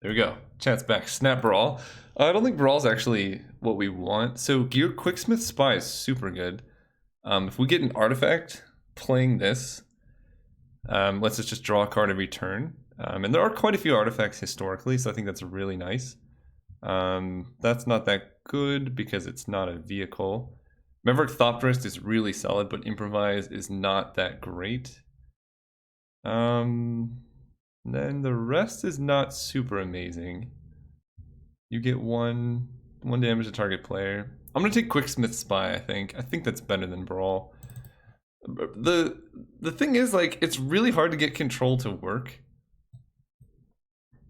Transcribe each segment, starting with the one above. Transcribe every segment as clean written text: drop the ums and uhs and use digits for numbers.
There we go. Chat's back. Snap Brawl. I don't think Brawl's actually what we want. So Gear Quicksmith Spy is super good. If we get an artifact playing this, let's just draw a card every turn. And there are quite a few artifacts historically, so I think that's really nice. That's not that good because it's not a vehicle. Maverick Thopterist is really solid, but Improvise is not that great. Then the rest is not super amazing. You get one damage to target player. I'm gonna take Quicksmith Spy, I think. I think that's better than Brawl. The thing is, like, it's really hard to get control to work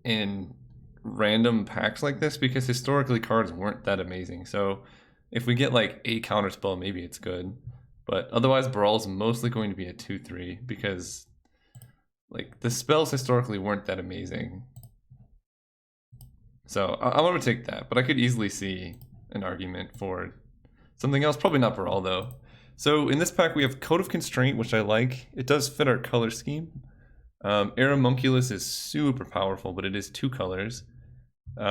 in random packs like this because historically cards weren't that amazing. So if we get like a counterspell, maybe it's good. But otherwise Brawl's mostly going to be a 2-3 because like the spells historically weren't that amazing. So I'm gonna take that, but I could easily see an argument for something else. Probably not Brawl though. So in this pack we have Code of Constraint, which I like. It does fit our color scheme. Aeromunculus is super powerful, but it is 2 colors.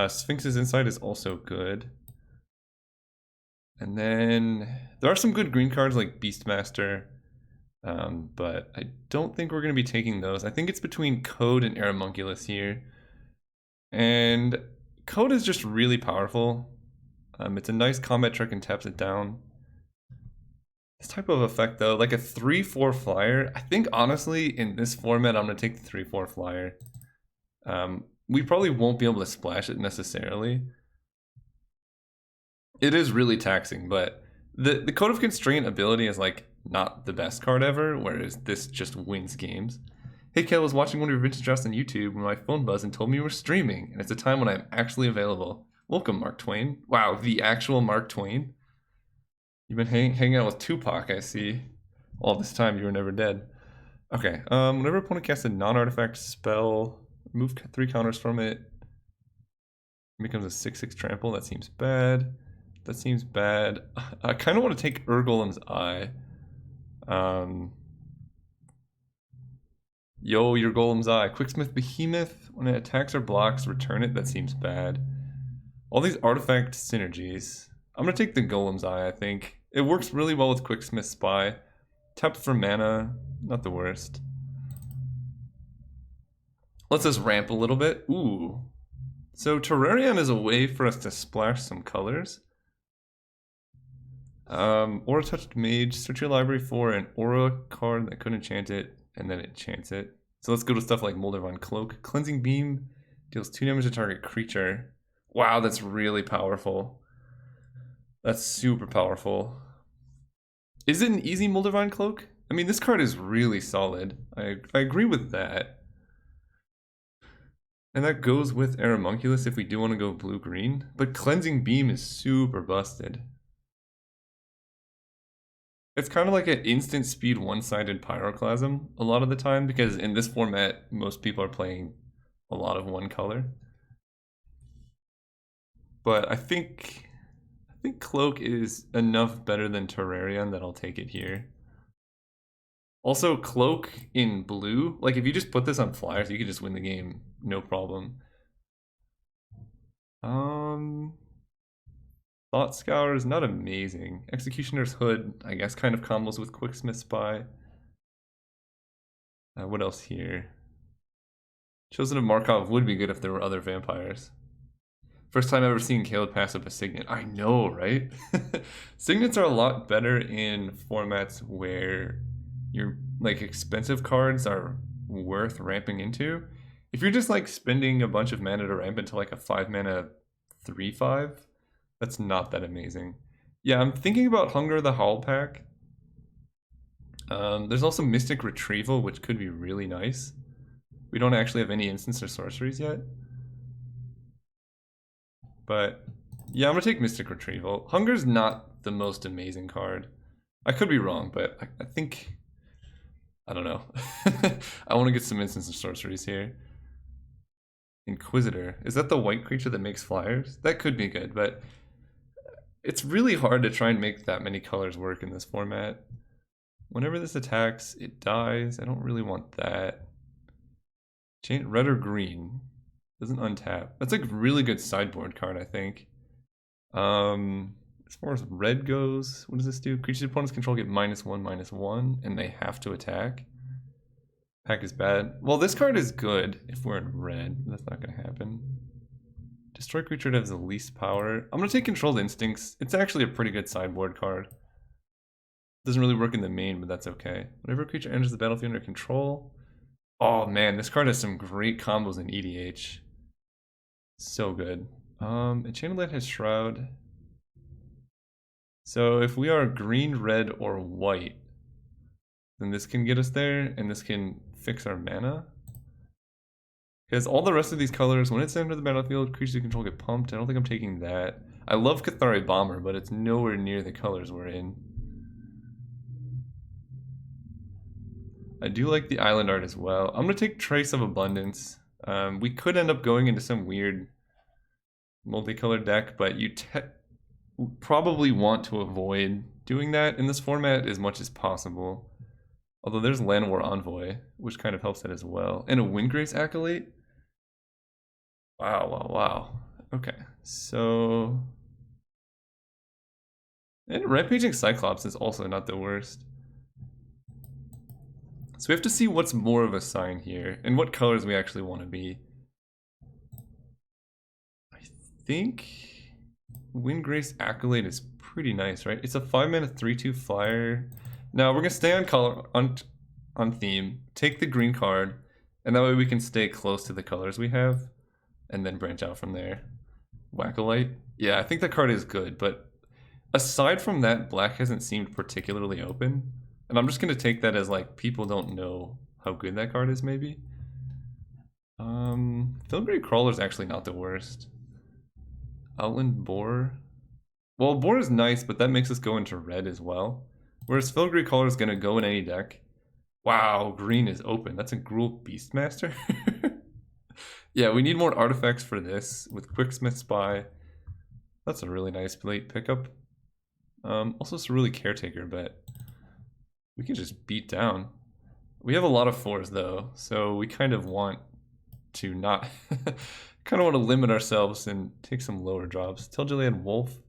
Sphinx's Insight is also good. And then there are some good green cards like Beastmaster, but I don't think we're going to be taking those. I think it's between Code and Aeromunculus here. And Code is just really powerful. It's a nice combat trick and taps it down. This type of effect though, like a 3-4 flyer, I think honestly in this format I'm going to take the 3-4 flyer. We probably won't be able to splash it necessarily. It is really taxing, but the Code of Constraint ability is like not the best card ever, whereas this just wins games. Hey Kel, was watching one of your vintage drafts on YouTube when my phone buzzed and told me you were streaming, and it's a time when I'm actually available. Welcome, Mark Twain. Wow, the actual Mark Twain. You've been hanging out with Tupac, I see. All this time you were never dead. Okay, whenever opponent casts a non-artifact spell, remove 3 counters from it. It becomes a 6/6 trample. That seems bad. That seems bad. I kind of want to take Urgolem's Eye. Yo, your Golem's Eye. Quicksmith Behemoth. When it attacks or blocks, return it. That seems bad. All these artifact synergies. I'm going to take the Golem's Eye, I think. It works really well with Quicksmith Spy. Tap for mana. Not the worst. Let's just ramp a little bit. Ooh. So Terrarion is a way for us to splash some colors. Aura Touched Mage. Search your library for an Aura card that could enchant it, and then it chants it. So let's go to stuff like Moldervine Cloak. Cleansing Beam deals 2 damage to target creature. Wow, that's really powerful. That's super powerful. Is it an easy Moldervine Cloak? I mean, this card is really solid. I agree with that. And that goes with Aeromunculus if we do want to go blue-green. But Cleansing Beam is super busted. It's kind of like an instant speed one-sided Pyroclasm a lot of the time, because in this format, most people are playing a lot of one color. But I think Cloak is enough better than Terrarion that I'll take it here. Also, Cloak in blue, like if you just put this on flyers, you could just win the game, no problem. Thought Scour is not amazing. Executioner's Hood, I guess, kind of combos with Quicksmith Spy. What else here? Chosen of Markov would be good if there were other vampires. First time ever seeing Caleb pass up a Signet. I know, right? Signets are a lot better in formats where your like expensive cards are worth ramping into. If you're just like spending a bunch of mana to ramp into like a 5-mana 3/5, that's not that amazing. Yeah, I'm thinking about Hunger the Howl pack. There's also Mystic Retrieval, which could be really nice. We don't actually have any instants or sorceries yet. But yeah, I'm gonna take Mystic Retrieval. Hunger's not the most amazing card. I could be wrong, but I think, I don't know. I want to get some instants and sorceries here. Inquisitor. Is that the white creature that makes flyers? That could be good, but it's really hard to try and make that many colors work in this format. Whenever this attacks, it dies. I don't really want that. Red or green? Doesn't untap. That's like really good sideboard card, I think. As far as red goes, what does this do? Creatures opponents control get -1/-1, and they have to attack. Pack is bad. Well, this card is good if we're in red. That's not going to happen. Destroy creature that has the least power. I'm going to take Controlled Instincts. It's actually a pretty good sideboard card. Doesn't really work in the main, but that's okay. Whenever a creature enters the battlefield under control. Oh man, this card has some great combos in EDH. So good. Enchanted Land has Shroud. So if we are green, red, or white, then this can get us there, and this can fix our mana. Because all the rest of these colors, when it's entered the battlefield, creatures you control get pumped. I don't think I'm taking that. I love Cathari Bomber, but it's nowhere near the colors we're in. I do like the island art as well. I'm going to take Trace of Abundance. We could end up going into some weird multicolored deck, but you probably want to avoid doing that in this format as much as possible. Although there's Llanowar Envoy, which kind of helps that as well. And a Windgrace Acolyte? Wow, wow, wow. Okay, so... And Rampaging Cyclops is also not the worst. So we have to see what's more of a sign here, and what colors we actually want to be. I think Windgrace Acolyte is pretty nice, right? It's a 5-mana 3/2 flyer. Now we're gonna stay on color on theme, take the green card, and that way we can stay close to the colors we have, and then branch out from there. Wackolite. Yeah, I think that card is good, but aside from that, black hasn't seemed particularly open. And I'm just going to take that as like people don't know how good that card is, maybe. Filigree Crawler is actually not the worst. Outland Boar. Well, Boar is nice, but that makes us go into red as well. Whereas Filigree Crawler is going to go in any deck. Wow, green is open. That's a Gruul Beastmaster. Yeah, we need more artifacts for this with Quicksmith Spy. That's a really nice late pickup. Also, it's a really Caretaker, but we can just beat down. We have a lot of 4s though, so we kind of want to not kind of want to limit ourselves and take some lower drops. Tell-Gilliad Wolf.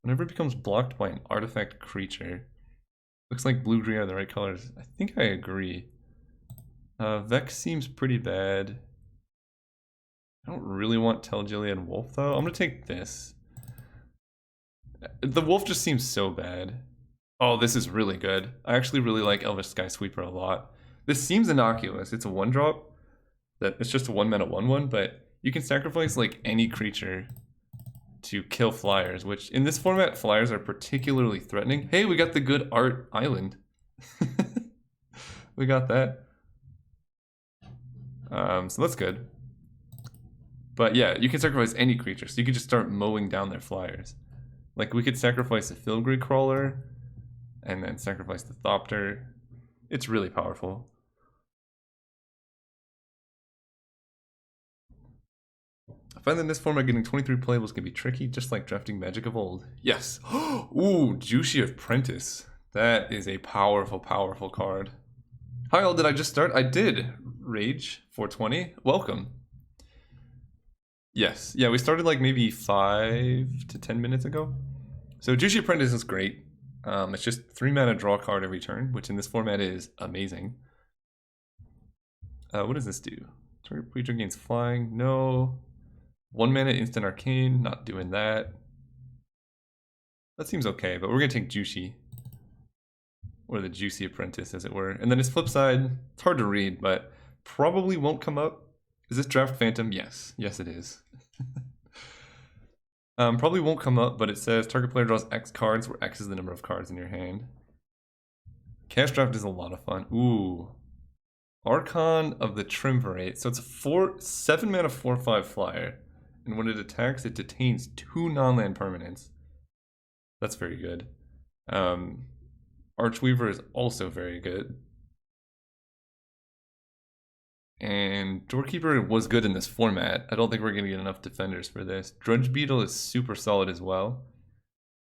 Whenever it becomes blocked by an artifact creature. Looks like blue-green are the right colors. I think I agree. Vex seems pretty bad. I don't really want Tell-Gilliad Wolf though. I'm gonna take this. The wolf just seems so bad. Oh, this is really good. I actually really like Elvish Skysweeper a lot. This seems innocuous. It's a 1-drop. That it's just a 1-mana 1/1, but you can sacrifice like any creature to kill flyers, which in this format, flyers are particularly threatening. Hey, we got the good art island. We got that. So that's good. But yeah, you can sacrifice any creature, so you can just start mowing down their flyers. Like we could sacrifice a Filigree Crawler, and then sacrifice the Thopter. It's really powerful. I find that in this format getting 23 playables can be tricky, just like drafting Magic of old. Yes! Ooh, Juicy Apprentice. That is a powerful, powerful card. Hi all, did I just start? I did. Rage 420, welcome. Yes, yeah, we started like maybe 5 to 10 minutes ago. So Juicy Apprentice is great. It's just 3-mana draw card every turn, which in this format is amazing. What does this do? Target creature gains flying. No. 1-mana instant arcane. Not doing that. That seems okay, but we're gonna take Juicy, or the Juicy Apprentice, as it were. And then his flip side. It's hard to read, but probably won't come up. Is this Draft Phantom? Yes. Yes, it is. Probably won't come up, but it says target player draws X cards, where X is the number of cards in your hand. Cash Draft is a lot of fun. Ooh. Archon of the Triumvirate. So it's a 7-mana 4/5 flyer. And when it attacks, it detains 2 non-land permanents. That's very good. Archweaver is also very good. And Doorkeeper was good in this format. I don't think we're going to get enough defenders for this. Drudge Beetle is super solid as well.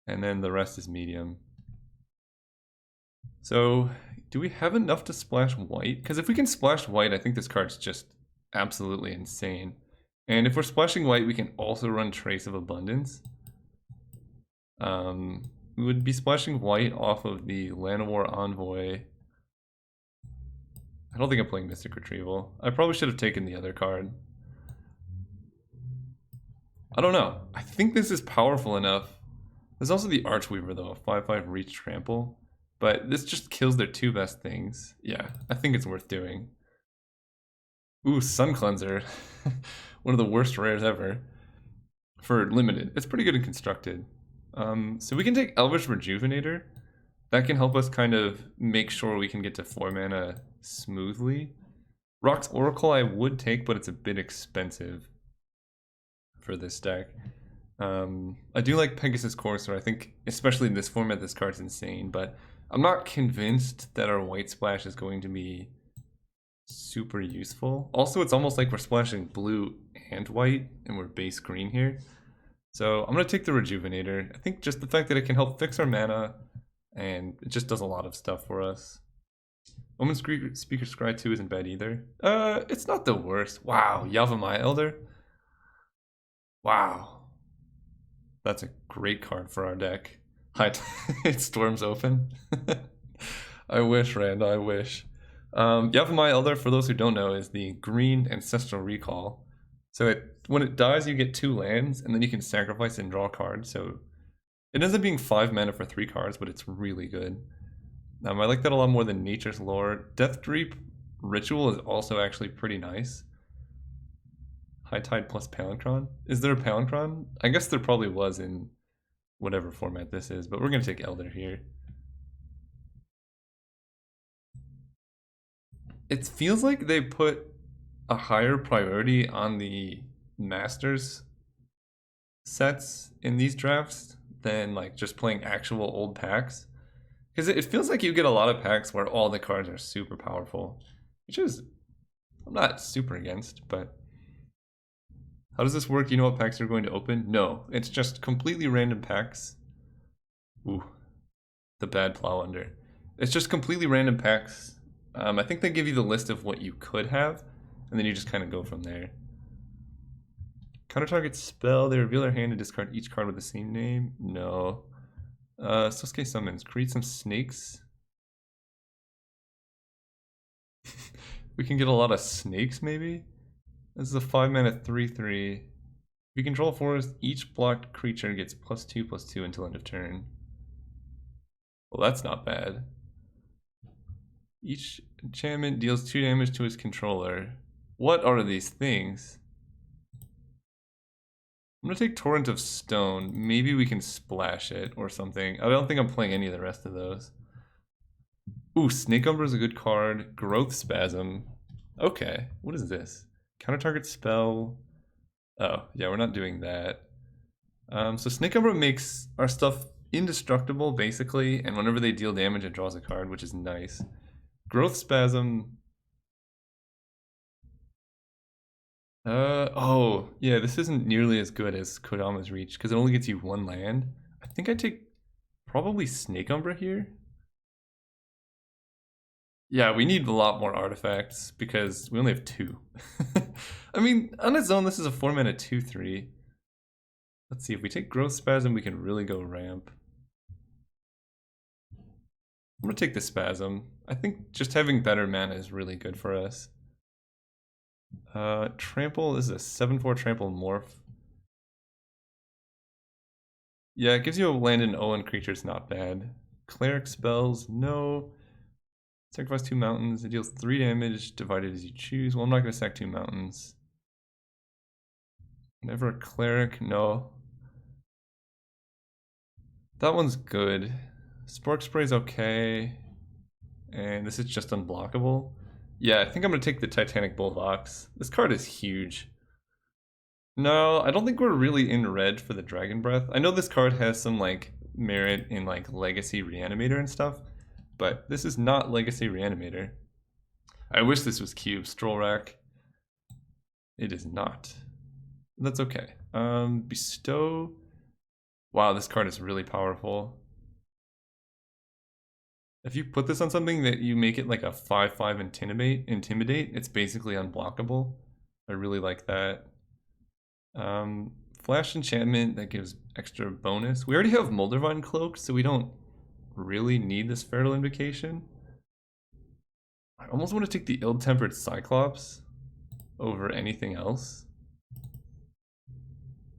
And then the rest is medium. So, do we have enough to splash white? Because if we can splash white, I think this card's just absolutely insane. And if we're splashing white, we can also run Trace of Abundance. We would be splashing white off of the Llanowar Envoy. I don't think I'm playing Mystic Retrieval. I probably should have taken the other card. I don't know. I think this is powerful enough. There's also the Archweaver though, 5/5 reach trample. But this just kills their two best things. Yeah, I think it's worth doing. Ooh, Sun Cleanser. One of the worst rares ever. For limited. It's pretty good and constructed. So we can take Elvish Rejuvenator. That can help us kind of make sure we can get to 4 mana smoothly. Rock's Oracle I would take, but it's a bit expensive for this deck. I do like Pegasus Courser. I think, especially in this format, this card's insane, but I'm not convinced that our white splash is going to be super useful. Also, it's almost like we're splashing blue and white, and we're base green here. So I'm going to take the Rejuvenator. I think just the fact that it can help fix our mana, and it just does a lot of stuff for us. Omen Speaker Scry 2 isn't bad either. It's not the worst. Wow, Yavimaya Elder. Wow. That's a great card for our deck. It Storms Open. I wish, Rand, I wish. Yavimaya Elder, for those who don't know, is the green Ancestral Recall. So when it dies, you get 2 lands, and then you can sacrifice and draw a card. So it ends up being 5 mana for 3 cards, but it's really good. I like that a lot more than Nature's Lore. Death Dreep Ritual is also actually pretty nice. High Tide plus Palancron. Is there a Palancron? I guess there probably was in whatever format this is, but we're going to take Elder here. It feels like they put a higher priority on the Masters sets in these drafts than like just playing actual old packs. Because it feels like you get a lot of packs where all the cards are super powerful, which is, I'm not super against, but how does this work? Do you know what packs you're going to open? No, it's just completely random packs. Ooh, the bad plow under. It's just completely random packs. I think they give you the list of what you could have, and then you just kind of go from there. Counter target spell, they reveal their hand and discard each card with the same name? No. Sosuke summons. Create some snakes. We can get a lot of snakes, maybe? This is a 5 mana 3/3. If you control a forest, each blocked creature gets +2/+2 until end of turn. Well, that's not bad. Each enchantment deals 2 damage to its controller. What are these things? I'm gonna take Torrent of Stone. Maybe we can splash it or something. I don't think I'm playing any of the rest of those. Ooh, Snake Umber is a good card. Growth Spasm. Okay, what is this? Counter target spell. Oh, yeah, we're not doing that. So Snake Umber makes our stuff indestructible, basically, and whenever they deal damage, it draws a card, which is nice. Growth Spasm. Oh, yeah, this isn't nearly as good as Kodama's Reach, because it only gets you 1 land. I think I take probably Snake Umbra here. Yeah, we need a lot more artifacts, because we only have 2. I mean, on its own, this is a 4 mana 2/3. Let's see, if we take Growth Spasm, we can really go ramp. I'm gonna take the Spasm. I think just having better mana is really good for us. Trample is a 7/4 trample morph. Yeah, it gives you a land and Owen creature, it's not bad. Cleric spells, no. Sacrifice 2 mountains, it deals 3 damage, divided as you choose. Well, I'm not gonna sack 2 mountains. Never a cleric, no. That one's good. Spark Spray's okay. And this is just unblockable. Yeah, I think I'm gonna take the Titanic Bulldogs. This card is huge. No, I don't think we're really in red for the Dragon Breath. I know this card has some like merit in like Legacy Reanimator and stuff, but this is not Legacy Reanimator. I wish this was Cube Stroll Rack. It is not. That's okay. Bestow. Wow, this card is really powerful. If you put this on something that you make it like a 5/5 intimidate, it's basically unblockable. I really like that. Flash enchantment that gives extra bonus. We already have Moldervine Cloak, so we don't really need this Feral Invocation. I almost want to take the Ill-Tempered Cyclops over anything else.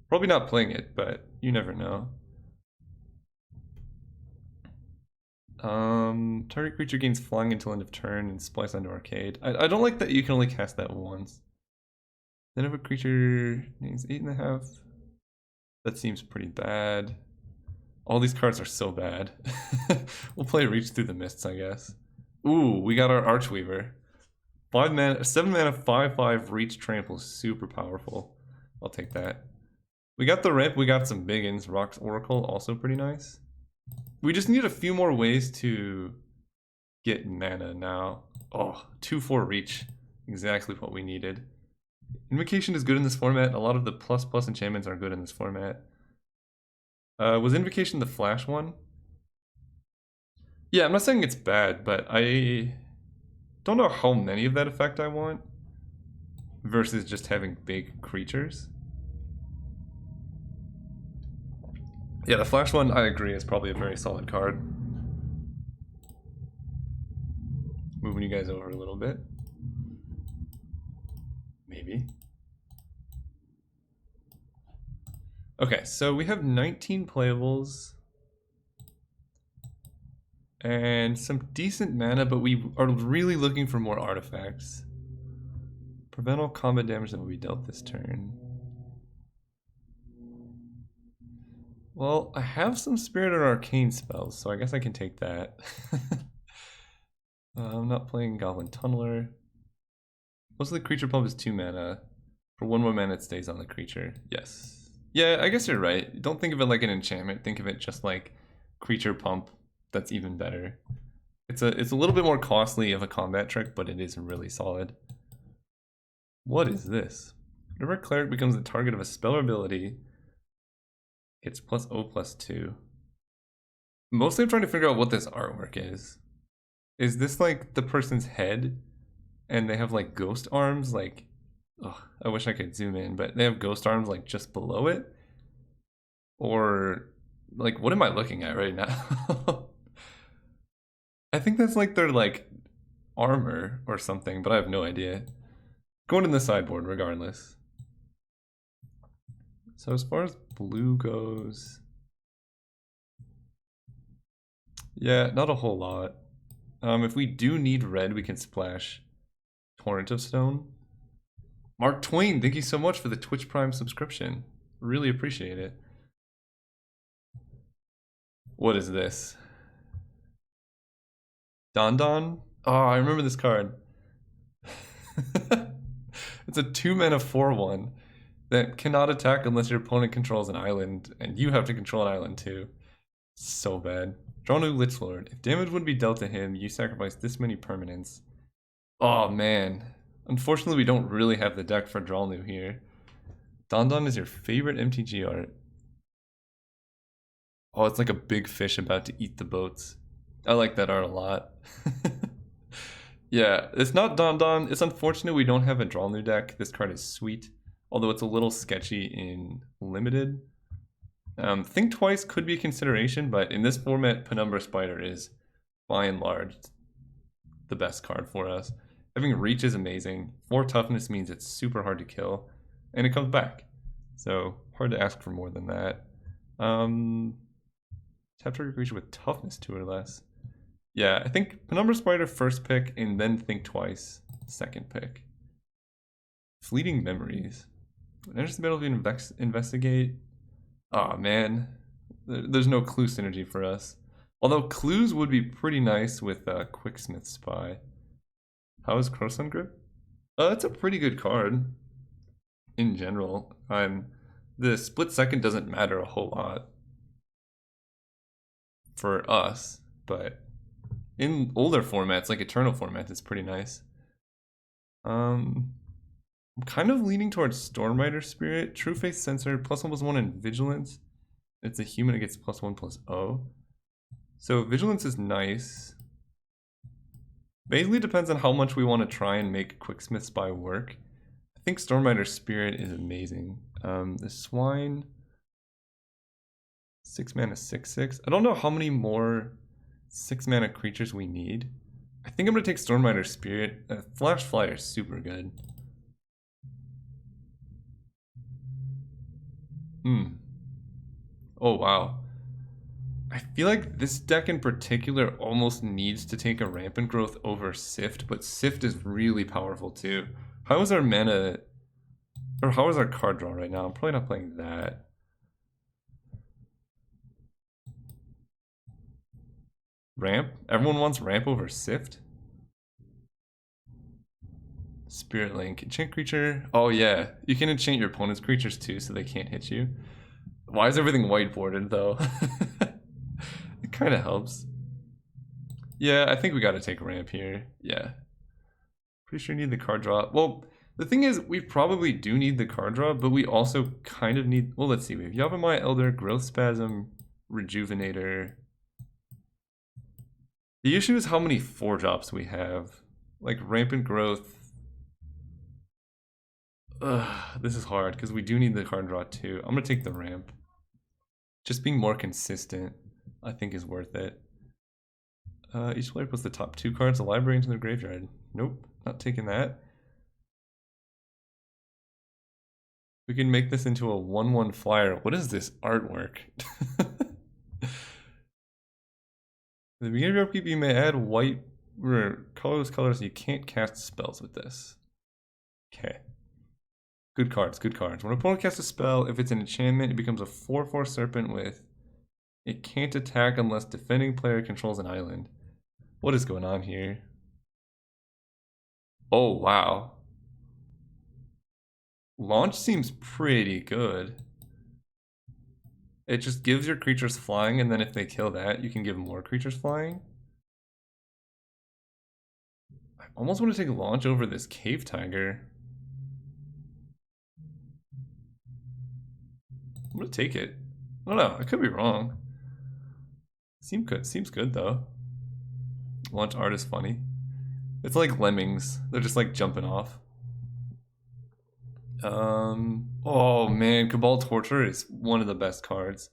Probably not playing it, but you never know. Target creature gains flying until end of turn and splice onto arcade. I don't like that you can only cast that once. Then if a creature gains 8.5, that seems pretty bad. All these cards are so bad. We'll play Reach Through the Mists, I guess. Ooh, we got our Archweaver. 7 mana, 5/5 Reach Trample, super powerful. I'll take that. We got the Rip, we got some biggins. Rock's Oracle, also pretty nice. We just need a few more ways to get mana now. Oh, 2/4 Reach. Exactly what we needed. Invocation is good in this format. A lot of the plus enchantments are good in this format. Was Invocation the flash one? Yeah, I'm not saying it's bad, but I don't know how many of that effect I want versus just having big creatures. Yeah, the flash one, I agree, is probably a very solid card. Moving you guys over a little bit. Maybe. Okay, so we have 19 playables and some decent mana, but we are really looking for more artifacts. Prevent all combat damage that will be dealt this turn. Well, I have some Spirit and Arcane spells, so I guess I can take that. I'm not playing Goblin Tunneler. Most of the creature pump is 2 mana. For 1 more mana, it stays on the creature. Yes. Yeah, I guess you're right. Don't think of it like an enchantment. Think of it just like creature pump. That's even better. It's a little bit more costly of a combat trick, but it is really solid. What is this? Whenever a cleric becomes the target of a spell or ability, it's +0/+2. Mostly I'm trying to figure out what this artwork is. Is this like the person's head and they have like ghost arms? Like, ugh, I wish I could zoom in, but they have ghost arms like just below it? Or like, what am I looking at right now? I think that's like their like armor or something, but I have no idea. Going in the sideboard regardless. So as far as blue goes, yeah, not a whole lot. If we do need red, we can splash Torrent of Stone. Mark Twain, thank you so much for the Twitch Prime subscription. Really appreciate it. What is this? Don Don? Oh, I remember this card. It's a 2 mana 4/1 that cannot attack unless your opponent controls an island, and you have to control an island too. So bad. Draw new Lich Lord. If damage would be dealt to him, you sacrifice this many permanents. Oh man. Unfortunately, we don't really have the deck for Draw New here. Don Don is your favorite MTG art. Oh, it's like a big fish about to eat the boats. I like that art a lot. Yeah, it's not Don Don. It's unfortunate we don't have a Draw New deck. This card is sweet, although it's a little sketchy in Limited. Think Twice could be a consideration, but in this format, Penumbra Spider is, by and large, the best card for us. Having Reach is amazing. 4 toughness means it's super hard to kill, and it comes back. So, hard to ask for more than that. Tap target creature with toughness 2 or less. Yeah, I think Penumbra Spider first pick, and then Think Twice second pick. Fleeting Memories. When enters the battlefield, investigate. Aw, man. There's no clue synergy for us. Although clues would be pretty nice with Quicksmith Spy. How is Crowsun Grip? It's a pretty good card. In general. The split second doesn't matter a whole lot for us, but in older formats, like Eternal format, it's pretty nice. I'm kind of leaning towards Stormrider Spirit. True Faith Sensor, +1/+1 in Vigilance. It's a human, it gets +1/+0. So Vigilance is nice. Basically depends on how much we want to try and make Quicksmith Spy work. I think Stormrider Spirit is amazing. The swine. 6 mana, 6/6. I don't know how many more 6 mana creatures we need. I think I'm gonna take Stormrider Spirit. Flash Flyer is super good. Oh wow. I feel like this deck in particular almost needs to take a Rampant Growth over Sift, but Sift is really powerful too. How is our mana, or how is our card draw right now? I'm probably not playing that. Ramp? Everyone wants Ramp over Sift? Spirit Link. Enchant creature. Oh yeah, you can enchant your opponent's creatures too so they can't hit you. Why is everything whiteboarded though? It kind of helps. Yeah, I think we gotta take Ramp here. Yeah. Pretty sure we need the card draw. Well, the thing is, we probably do need the card draw, but we also kind of need... Well, let's see. We have Yavimaya Elder, Growth Spasm, Rejuvenator. The issue is how many 4-drops we have. Like, Rampant Growth. Ugh, this is hard, because we do need the card draw too. I'm going to take the Ramp. Just being more consistent, I think, is worth it. Each player puts the top 2 cards of the library into their graveyard. Nope, not taking that. We can make this into a 1/1 flyer. What is this artwork? At the beginning of your upkeep, you may add white or colorless colors. You can't cast spells with this. Okay. Good cards, good cards. When an opponent casts a spell, if it's an enchantment, it becomes a 4/4 serpent with... It can't attack unless defending player controls an island. What is going on here? Oh, wow. Launch seems pretty good. It just gives your creatures flying, and then if they kill that, you can give more creatures flying. I almost want to take Launch over this Cave Tiger. I'm gonna take it. I don't know, I could be wrong. Seems good though. Launch art is funny. It's like lemmings. They're just like jumping off. Oh man, Cabal Torture is one of the best cards.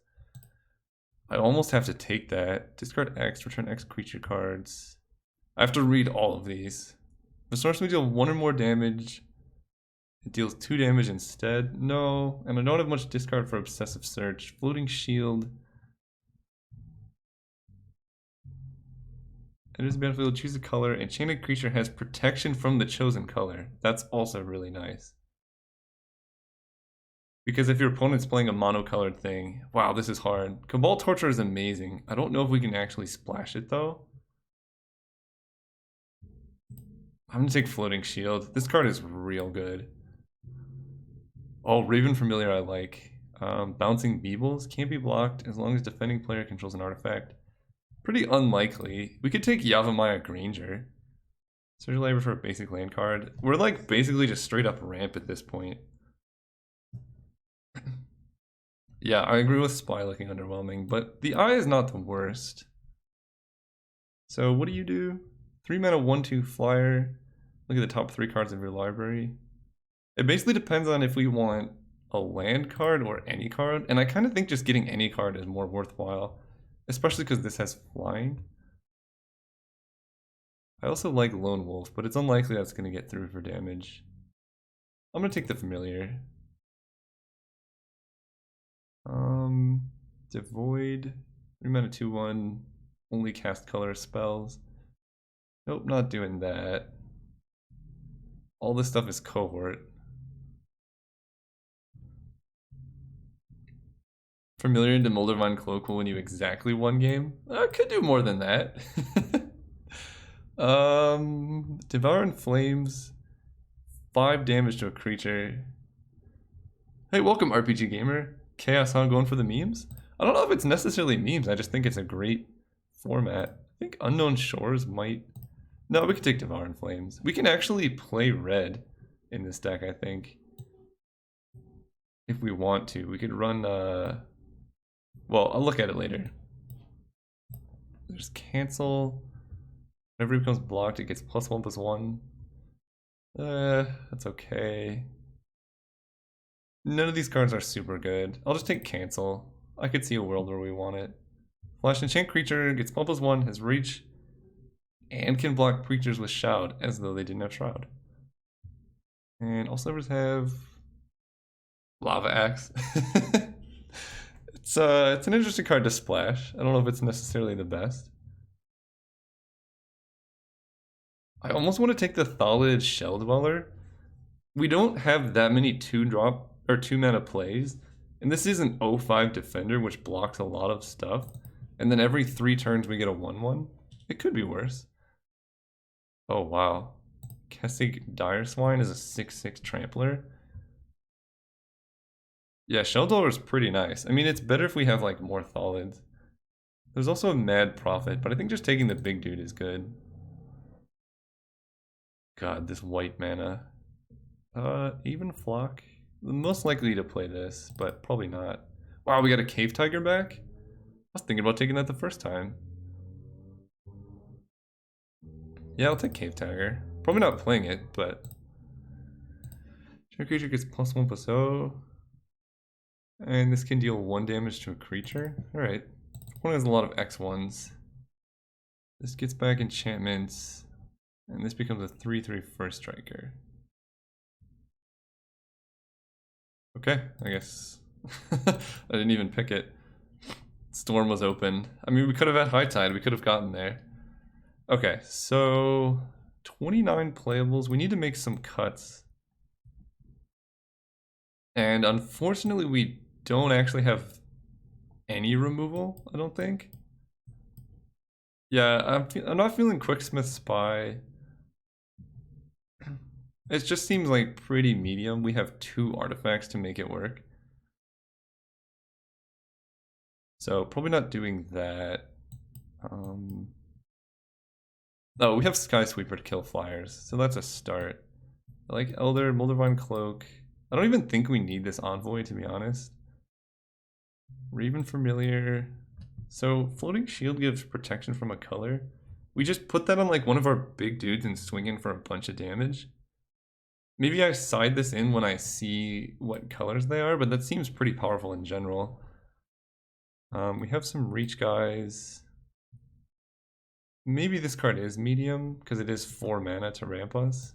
I almost have to take that. Discard X, return X creature cards. I have to read all of these. The source may deal 1 or more damage. It deals 2 damage instead. No, and I don't have much discard for Obsessive Search. Floating Shield. Enters the battlefield, choose a color. Enchanted creature has protection from the chosen color. That's also really nice. Because if your opponent's playing a monocolored thing, wow, this is hard. Cabal Torture is amazing. I don't know if we can actually splash it though. I'm gonna take Floating Shield. This card is real good. Oh, Raven Familiar I like. Bouncing Beebles can't be blocked as long as defending player controls an artifact. Pretty unlikely. We could take Yavimaya Granger. Search Library for a basic land card. We're like basically just straight up ramp at this point. Yeah, I agree with Spy looking underwhelming, but the eye is not the worst. So what do you do? 3 mana 1/2 flyer. Look at the top 3 cards of your library. It basically depends on if we want a land card or any card, and I kind of think just getting any card is more worthwhile, especially because this has flying. I also like Lone Wolf, but it's unlikely that's going to get through for damage. I'm going to take the Familiar. Devoid. 3 mana 2/1. Only cast color spells. Nope, not doing that. All this stuff is cohort. Familiar into Moldavine Cloak will win you exactly 1 game. I could do more than that. Devour in Flames. 5 damage to a creature. Hey, welcome RPG Gamer. Chaos Hunt going for the memes? I don't know if it's necessarily memes, I just think it's a great format. I think Unknown Shores might... No, we could take Devour in Flames. We can actually play red in this deck, I think. If we want to. We could run, well, I'll look at it later. There's cancel. Whenever it becomes blocked, it gets +1/+1. That's okay. None of these cards are super good. I'll just take cancel. I could see a world where we want it. Flash enchant creature gets +1, has reach, and can block creatures with Shroud as though they didn't have Shroud. And all slivers have Lava Axe. It's an interesting card to splash. I don't know if it's necessarily the best. I almost want to take the Thalid Shell Dweller. We don't have that many 2-drop or 2-mana plays, and this is an 0/5 defender which blocks a lot of stuff. And then every 3 turns we get a 1/1. It could be worse. Oh wow. Kessig Dire Swine is a 6/6 trampler. Yeah, Shell Dweller is pretty nice. I mean, it's better if we have like more Thalids. There's also a Mad Prophet, but I think just taking the big dude is good. God, this white mana. Even Flock. Most likely to play this, but probably not. Wow, we got a Cave Tiger back? I was thinking about taking that the first time. Yeah, I'll take Cave Tiger. Probably not playing it, but... Your creature gets +1/+0. And this can deal 1 damage to a creature. Alright. One has a lot of X1s. This gets back enchantments. And this becomes a 3/3 first striker. Okay, I guess. I didn't even pick it. Storm was open. I mean, we could have had High Tide. We could have gotten there. Okay, so 29 playables. We need to make some cuts. And unfortunately, we don't actually have any removal, I don't think. Yeah, I'm not feeling Quicksmith Spy. It just seems like pretty medium. We have 2 artifacts to make it work. So probably not doing that. Oh, we have Sky Sweeper to kill flyers, so that's a start. I like Elder, Moldavine Cloak. I don't even think we need this Envoy, to be honest. Raven Familiar. So Floating Shield gives protection from a color. We just put that on like one of our big dudes and swing in for a bunch of damage. Maybe I side this in when I see what colors they are, but that seems pretty powerful in general. We have some reach guys. Maybe this card is medium, because it is 4 mana to ramp us.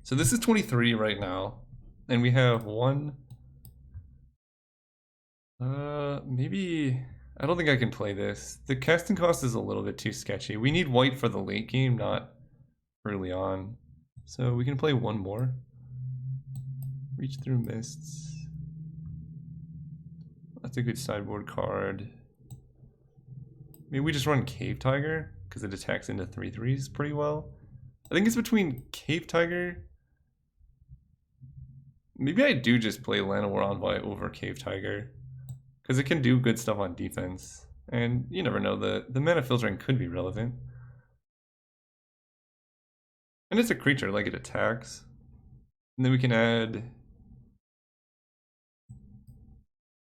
So this is 23 right now, and we have 1... maybe... I don't think I can play this. The casting cost is a little bit too sketchy. We need white for the late game, not early on. So we can play 1 more. Reach Through Mists. That's a good sideboard card. Maybe we just run Cave Tiger, because it attacks into 3/3s pretty well. I think it's between Cave Tiger. Maybe I do just play Llanowar Envoy over Cave Tiger, because it can do good stuff on defense. And you never know, the mana filtering could be relevant. And it's a creature, like it attacks. And then we can add...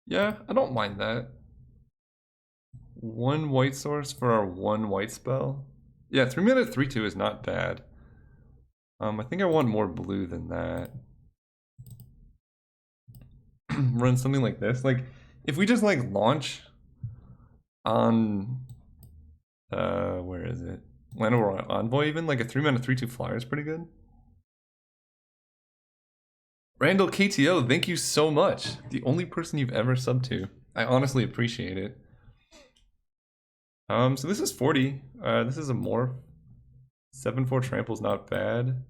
Yeah, I don't mind that. 1 white source for our 1 white spell. Yeah, 3 mana 3/2 is not bad. I think I want more blue than that. Run something like this. Like, if we just like launch on where is it? Llanowar Envoy, even like a 3 mana 3/2 flyer is pretty good. Randall KTO, thank you so much. The only person you've ever subbed to. I honestly appreciate it. So this is 40. This is a morph. 7/4 trample's not bad.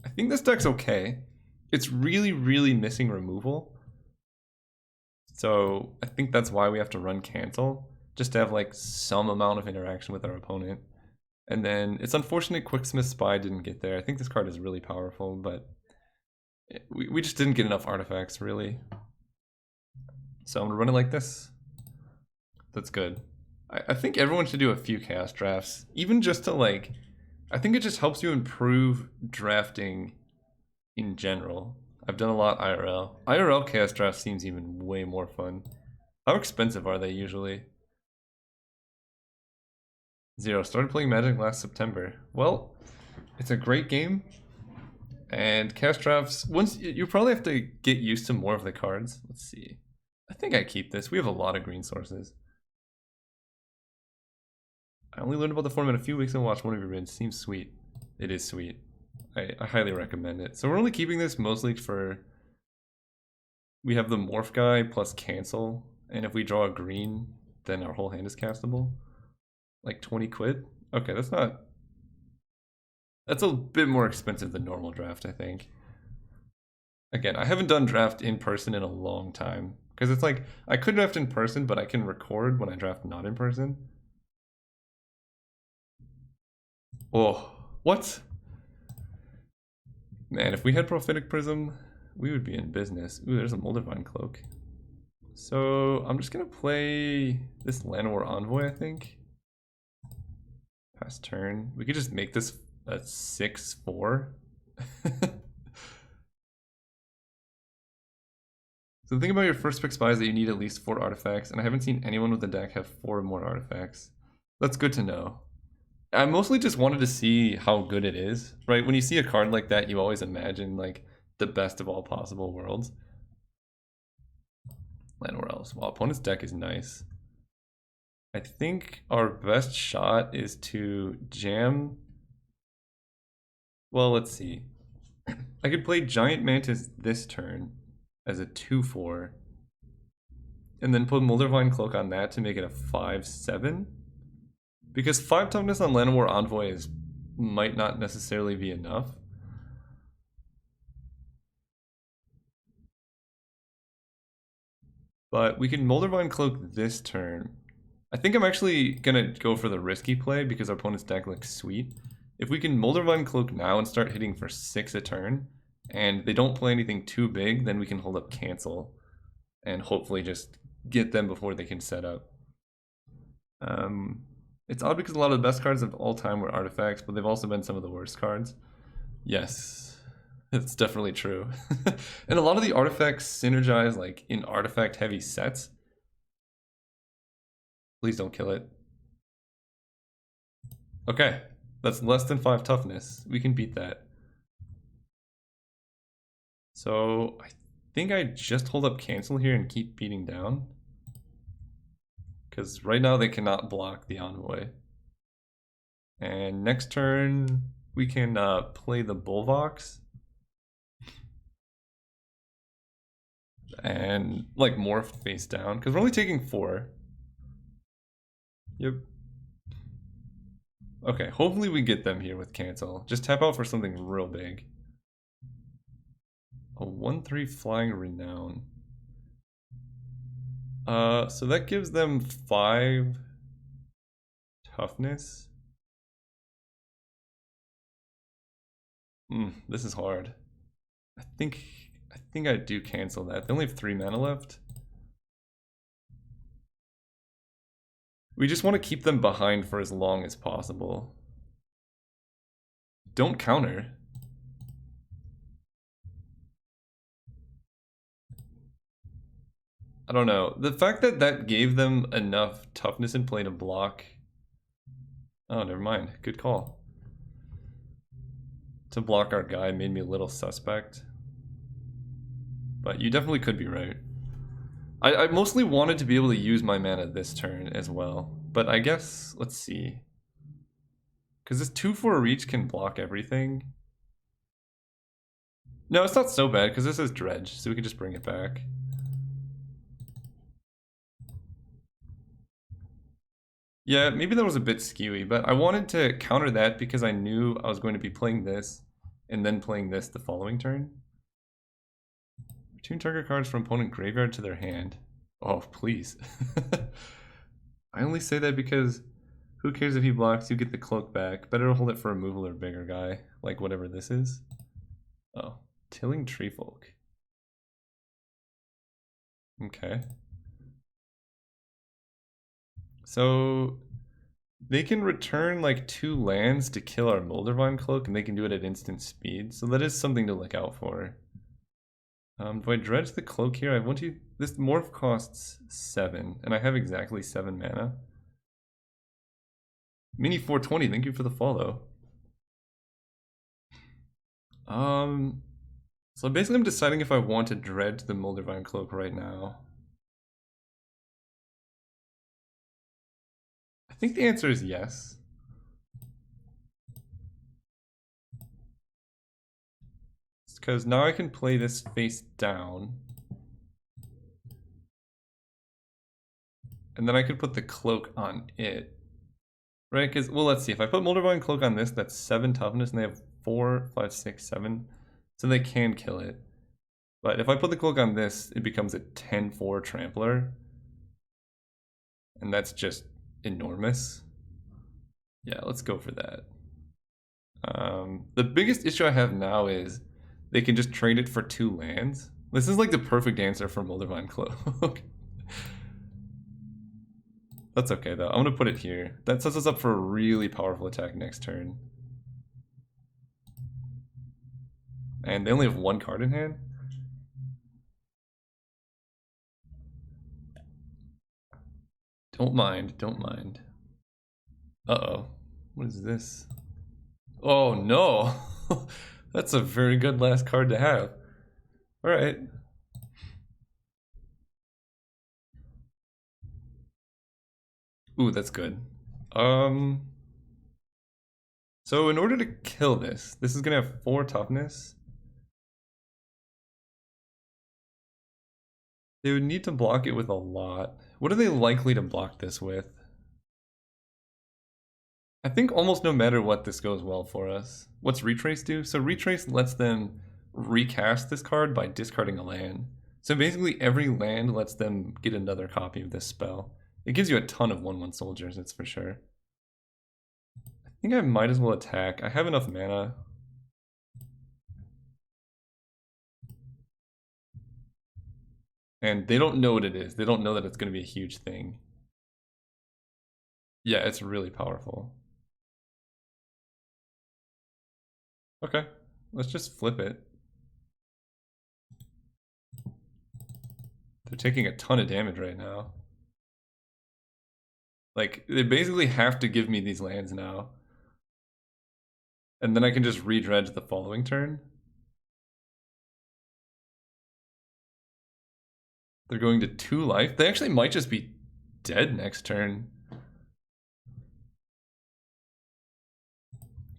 I think this deck's okay. It's really, really missing removal. So I think that's why we have to run cancel, just to have like some amount of interaction with our opponent. And then it's unfortunate Quicksmith Spy didn't get there. I think this card is really powerful, but we just didn't get enough artifacts, really. So I'm gonna run it like this. That's good. I think everyone should do a few chaos drafts, even just to like, I think it just helps you improve drafting in general. I've done a lot IRL. IRL chaos draft seems even way more fun. How expensive are they usually? 0. Started playing Magic last September. Well, it's a great game. And cast drafts, once you probably have to get used to more of the cards. Let's see. I think I keep this. We have a lot of green sources. I only learned about the format a few weeks and watched one of your vids. Seems sweet. It is sweet. I highly recommend it. So we're only keeping this mostly for... We have the morph guy plus cancel. And if we draw a green, then our whole hand is castable. Like 20 quid? Okay, that's not... That's a bit more expensive than normal draft, I think. Again, I haven't done draft in person in a long time. Because it's like, I could draft in person, but I can record when I draft not in person. Oh, what? Man, if we had Prophetic Prism, we would be in business. Ooh, there's a Moldavine Cloak. So, I'm just gonna play this Llanowar Envoy, I think. Pass turn. We could just make this a 6/4. So the thing about your first pick spy is that you need at least 4 artifacts, and I haven't seen anyone with the deck have 4 or more artifacts. That's good to know. I mostly just wanted to see how good it is, right? When you see a card like that, you always imagine like the best of all possible worlds. Llanowar Elves. Wow, opponent's deck is nice. I think our best shot is to jam. Well, let's see. I could play Giant Mantis this turn as a 2/4, and then put Moldavine Cloak on that to make it a 5/7. Because 5 toughness on Llanowar Envoy might not necessarily be enough. But we can Moldavine Cloak this turn. I think I'm actually gonna go for the risky play because our opponent's deck looks sweet. If we can Moldavine Cloak now and start hitting for 6 a turn, and they don't play anything too big, then we can hold up cancel and hopefully just get them before they can set up. It's odd because a lot of the best cards of all time were artifacts, but they've also been some of the worst cards. Yes, it's definitely true. And a lot of the artifacts synergize like in artifact heavy sets. Please don't kill it. Okay, that's less than 5 toughness. We can beat that. So I think I just hold up cancel here and keep beating down. Because right now they cannot block the Envoy. And next turn we can play the Bullvox. And like morph face down. Because we're only taking 4. Yep. Okay, hopefully we get them here with cancel. Just tap out for something real big. A 1/3 Flying Renown. So that gives them 5 toughness. This is hard. I think I do cancel that. They only have 3 mana left. We just want to keep them behind for as long as possible. Don't counter. I don't know. The fact that that gave them enough toughness in play to block... Oh, never mind. Good call. To block our guy made me a little suspect. But you definitely could be right. I mostly wanted to be able to use my mana this turn as well. But I guess, let's see. Because this 2/4 reach can block everything. No, it's not so bad because this is Dredge, so we can just bring it back. Yeah, maybe that was a bit skewy, but I wanted to counter that because I knew I was going to be playing this and then playing this the following turn. Return target cards from opponent graveyard to their hand. Oh, please. I only say that because who cares if he blocks, you get the cloak back. Better to hold it for a removal or bigger guy, like whatever this is. Oh, Tilling Treefolk. Okay. So they can return like 2 lands to kill our Moldavine Cloak, and they can do it at instant speed. So that is something to look out for. Do I dredge the cloak here? I want to. This morph costs 7, and I have exactly 7 mana. Mini 420, thank you for the follow. So basically I'm deciding if I want to dredge the Moldavine Cloak right now. I think the answer is yes. Because now I can play this face down. And then I could put the cloak on it. Right? Because, well, let's see. If I put Moldavine Cloak on this, that's 7 toughness, and they have 4, 5, 6, 7. So they can kill it. But if I put the cloak on this, it becomes a 10-4 trampler. And that's just enormous. Yeah, let's go for that. The biggest issue I have now is they can just trade it for 2 lands. This is like the perfect answer for Moldavine Cloak. That's okay though. I'm gonna put it here. That sets us up for a really powerful attack next turn. And they only have 1 card in hand. Don't mind, don't mind. Uh-oh. What is this? Oh no! That's a very good last card to have. Alright. Ooh, that's good. So in order to kill this, this is gonna have 4 toughness. They would need to block it with a lot. What are they likely to block this with? I think almost no matter what, this goes well for us. What's Retrace do? So Retrace lets them recast this card by discarding a land. So basically every land lets them get another copy of this spell. It gives you a ton of 1/1 soldiers, that's for sure. I think I might as well attack. I have enough mana. And they don't know what it is. They don't know that it's going to be a huge thing. Yeah, it's really powerful. Okay, let's just flip it. They're taking a ton of damage right now. Like, they basically have to give me these lands now. And then I can just redredge the following turn. They're going to 2 life. They actually might just be dead next turn.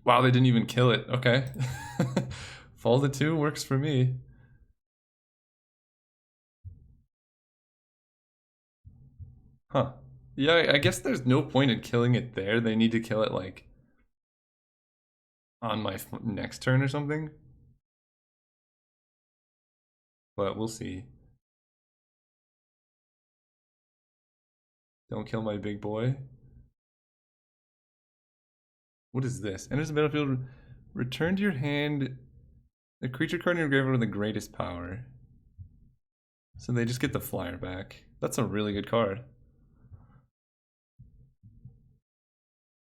Wow, they didn't even kill it. Okay. Fall to 2 works for me. Huh. Yeah, I guess there's no point in killing it there. They need to kill it, like, on my next turn or something. But we'll see. Don't kill my big boy. What is this? Enters the battlefield. Return to your hand the creature card in your graveyard with the greatest power. So they just get the flyer back. That's a really good card.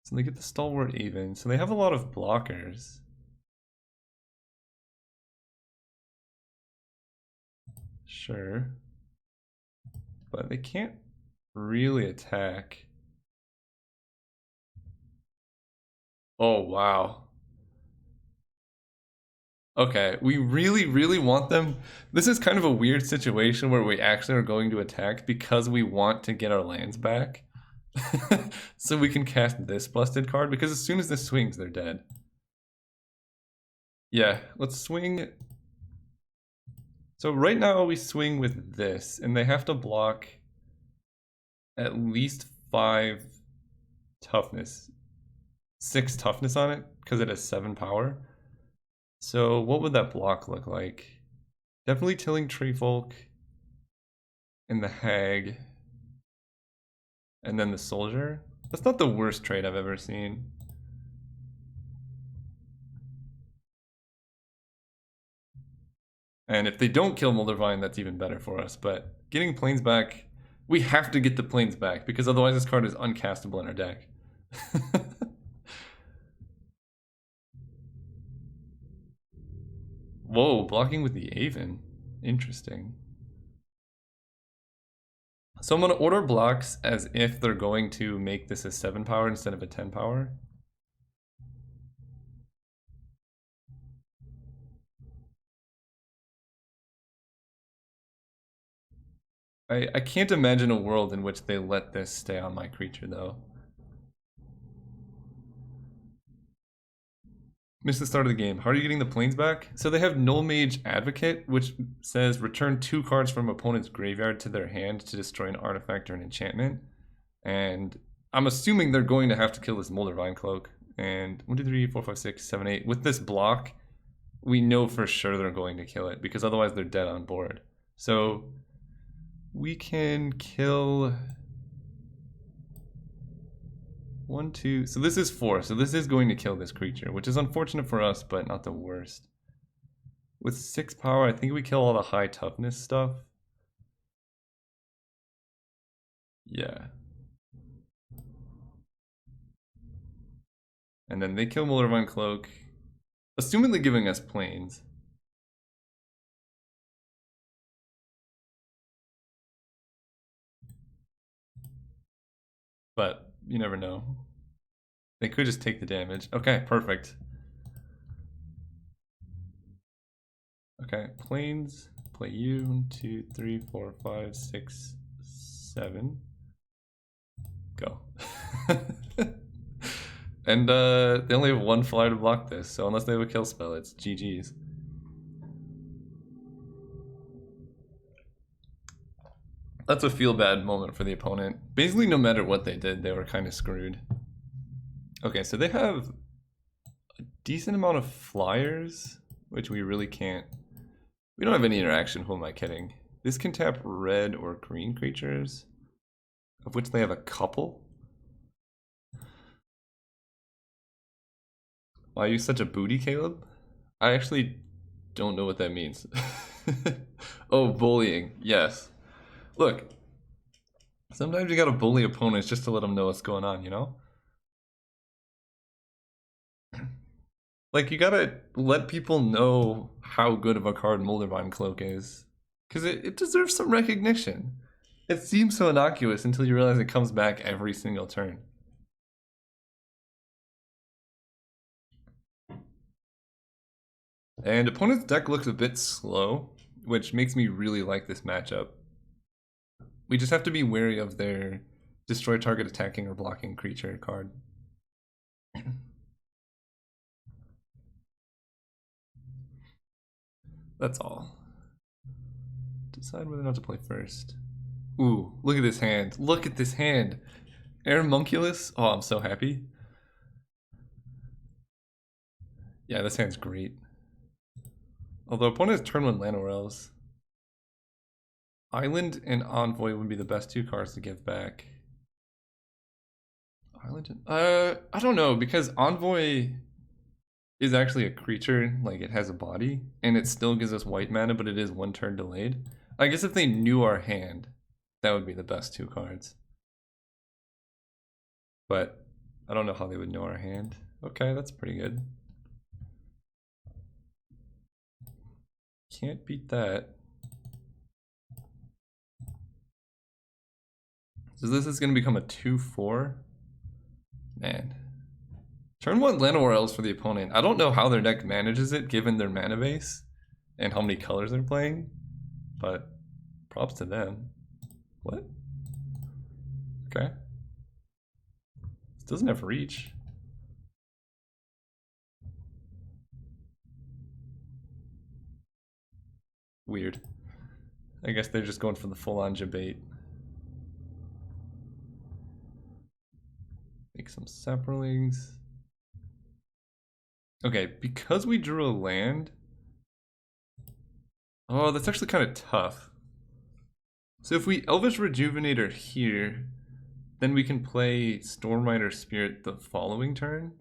So they get the Stalwart even. So they have a lot of blockers. Sure. But they can't really attack. Oh, wow. Okay, we really, really want them. This is kind of a weird situation where we actually are going to attack because we want to get our lands back. So we can cast this busted card, because as soon as this swings, they're dead. Yeah, let's swing. So right now we swing with this, and they have to block at least 5 toughness. 6 toughness on it, because it has 7 power. So what would that block look like? Definitely Tilling Treefolk and the Hag. And then the Soldier. That's not the worst trade I've ever seen. And if they don't kill Moldavine, that's even better for us. But getting planes back, we have to get the planes back, because otherwise this card is uncastable in our deck. Whoa, blocking with the Aven. Interesting. So I'm going to order blocks as if they're going to make this a 7 power instead of a 10 power. I can't imagine a world in which they let this stay on my creature, though. Missed the start of the game. How are you getting the planes back? So they have Null Mage Advocate, which says return 2 cards from opponent's graveyard to their hand to destroy an artifact or an enchantment. And I'm assuming they're going to have to kill this Moldervine Cloak. And 1, 2, 3, 4, 5, 6, 7, 8. With this block, we know for sure they're going to kill it, because otherwise they're dead on board. So we can kill 1, 2. So this is 4. So this is going to kill this creature, which is unfortunate for us, but not the worst. With 6 power, I think we kill all the high toughness stuff. Yeah. And then they kill Moldervine Cloak, assumingly giving us planes. But you never know. They could just take the damage. Okay, perfect. Okay, planes. Play you. 1, 2, 3, 4, 5, 6, 7. Go. And they only have 1 flyer to block this, so unless they have a kill spell, it's GG's. That's a feel-bad moment for the opponent. Basically, no matter what they did, they were kind of screwed. Okay, so they have a decent amount of flyers, which we really can't... We don't have any interaction, who am I kidding? This can tap red or green creatures, of which they have a couple. Why are you such a booty, Caleb? I actually don't know what that means. Oh, bullying. Yes. Look, sometimes you gotta bully opponents just to let them know what's going on, you know? Like, you gotta let people know how good of a card Moldervine Cloak is. Because it deserves some recognition. It seems so innocuous until you realize it comes back every single turn. And opponent's deck looks a bit slow, which makes me really like this matchup. We just have to be wary of their destroy target attacking or blocking creature card. That's all. Decide whether or not to play first. Ooh, look at this hand. Look at this hand. Aeromunculus. Oh, I'm so happy. Yeah, this hand's great. Although opponent has turn 1 Llanowar. Island and Envoy would be the best 2 cards to give back. Island and, I don't know, because Envoy is actually a creature, like it has a body, and it still gives us white mana, but it is 1 turn delayed. I guess if they knew our hand, that would be the best 2 cards. But I don't know how they would know our hand. Okay, that's pretty good. Can't beat that. So this is going to become a 2/4. Man. Turn 1 Llanowar Elves for the opponent. I don't know how their deck manages it given their mana base and how many colors they're playing, but props to them. What? Okay. This doesn't have reach. Weird. I guess they're just going for the full-on debate. Make some saplings. Okay, because we drew a land. Oh, that's actually kind of tough. So if we Elvish Rejuvenator here, then we can play Stormrider Spirit the following turn.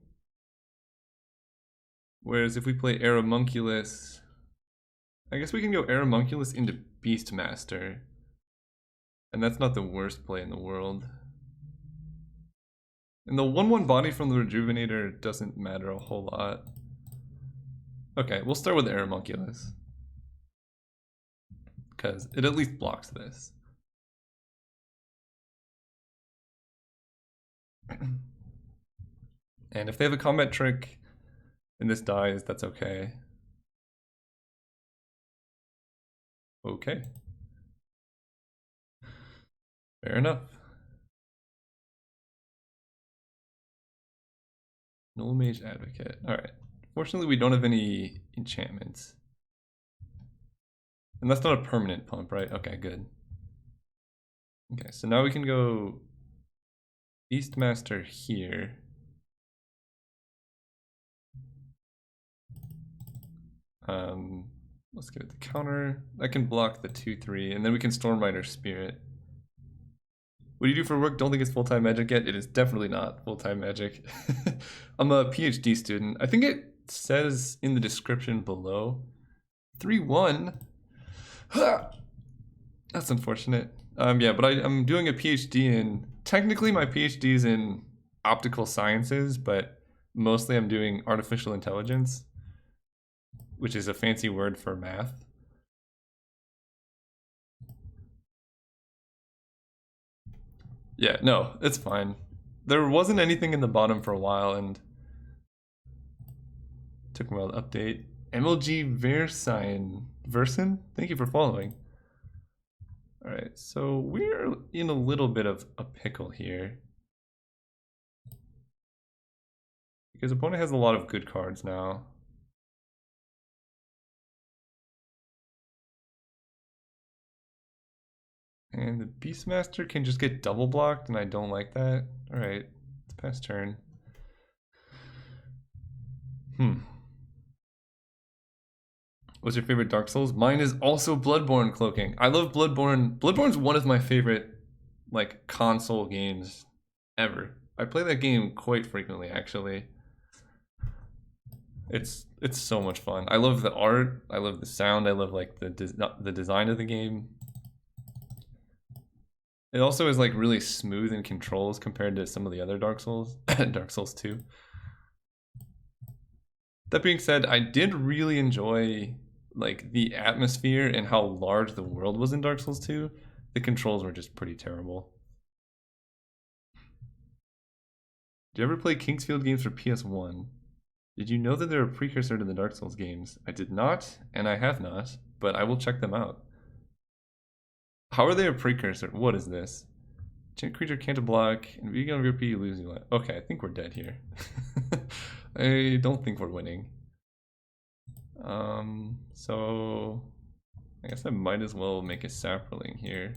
Whereas if we play Aeromunculus, I guess we can go Aeromunculus into Beastmaster. And that's not the worst play in the world. And the 1/1 body from the Rejuvenator doesn't matter a whole lot. Okay, we'll start with Aeromunculus, because it at least blocks this. And if they have a combat trick and this dies, that's okay. Okay. Fair enough. Null Mage Advocate. Alright. Fortunately, we don't have any enchantments. And that's not a permanent pump, right? Okay, good. Okay, so now we can go Beastmaster here. Let's give it the counter. I can block the 2/3, and then we can Stormrider Spirit. What do you do for work? Don't think it's full-time magic yet. It is definitely not full-time magic. I'm a PhD student. I think it says in the description below. 3-1. That's unfortunate. Yeah, but I'm doing a PhD in, technically my PhD is in optical sciences, but mostly I'm doing artificial intelligence, which is a fancy word for math. Yeah, no, it's fine. There wasn't anything in the bottom for a while, and took me a while to update. MLG Versin, thank you for following. Alright, so we're in a little bit of a pickle here. Because opponent has a lot of good cards now. And the Beastmaster can just get double blocked, and I don't like that. Alright, it's past turn. What's your favorite Dark Souls? Mine is also Bloodborne Cloaking. I love Bloodborne. Bloodborne's one of my favorite, like, console games ever. I play that game quite frequently, actually. It's so much fun. I love the art. I love the sound. I love, like, the design of the game. It also is, like, really smooth in controls compared to some of the other Dark Souls. Dark Souls 2. That being said, I did really enjoy, like, the atmosphere and how large the world was in Dark Souls 2. The controls were just pretty terrible. Did you ever play Kingsfield games for PS1? Did you know that they're a precursor to the Dark Souls games? I did not, and I have not, but I will check them out. How are they a precursor? What is this? Enchant creature can't block, and if you get on repeat, you lose your life. Okay, I think we're dead here. I don't think we're winning. So I guess I might as well make a Saproling here.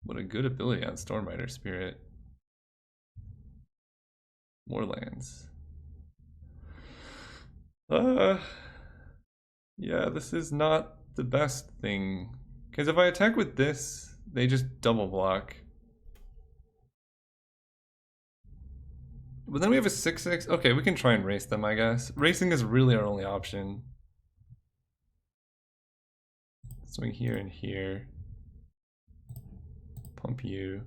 What a good ability on Stormrider Spirit. More lands. Yeah, this is not the best thing. Because if I attack with this, they just double block. But then we have a 6/6. Okay, we can try and race them, I guess. Racing is really our only option. Swing here and here. Pump you.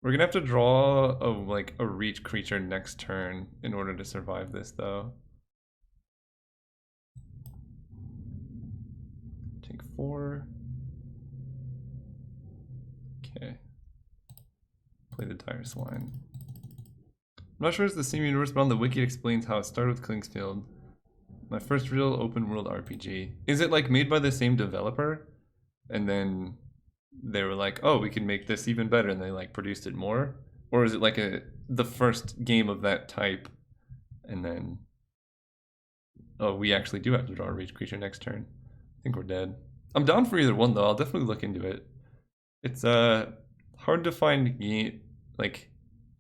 We're gonna have to draw a reach creature next turn in order to survive this, though. Take 4. Okay. Play the Dire Swine. I'm not sure it's the same universe, but on the wiki it explains how it started with Kingsfield. My first real open world RPG. Is it like made by the same developer? And then they were like, oh, we can make this even better, and they like produced it more? Or is it like the first game of that type, and then, oh, we actually do have to draw a reach creature next turn? I think we're dead. I'm down for either one, though. I'll definitely look into it. It's hard to find game, like,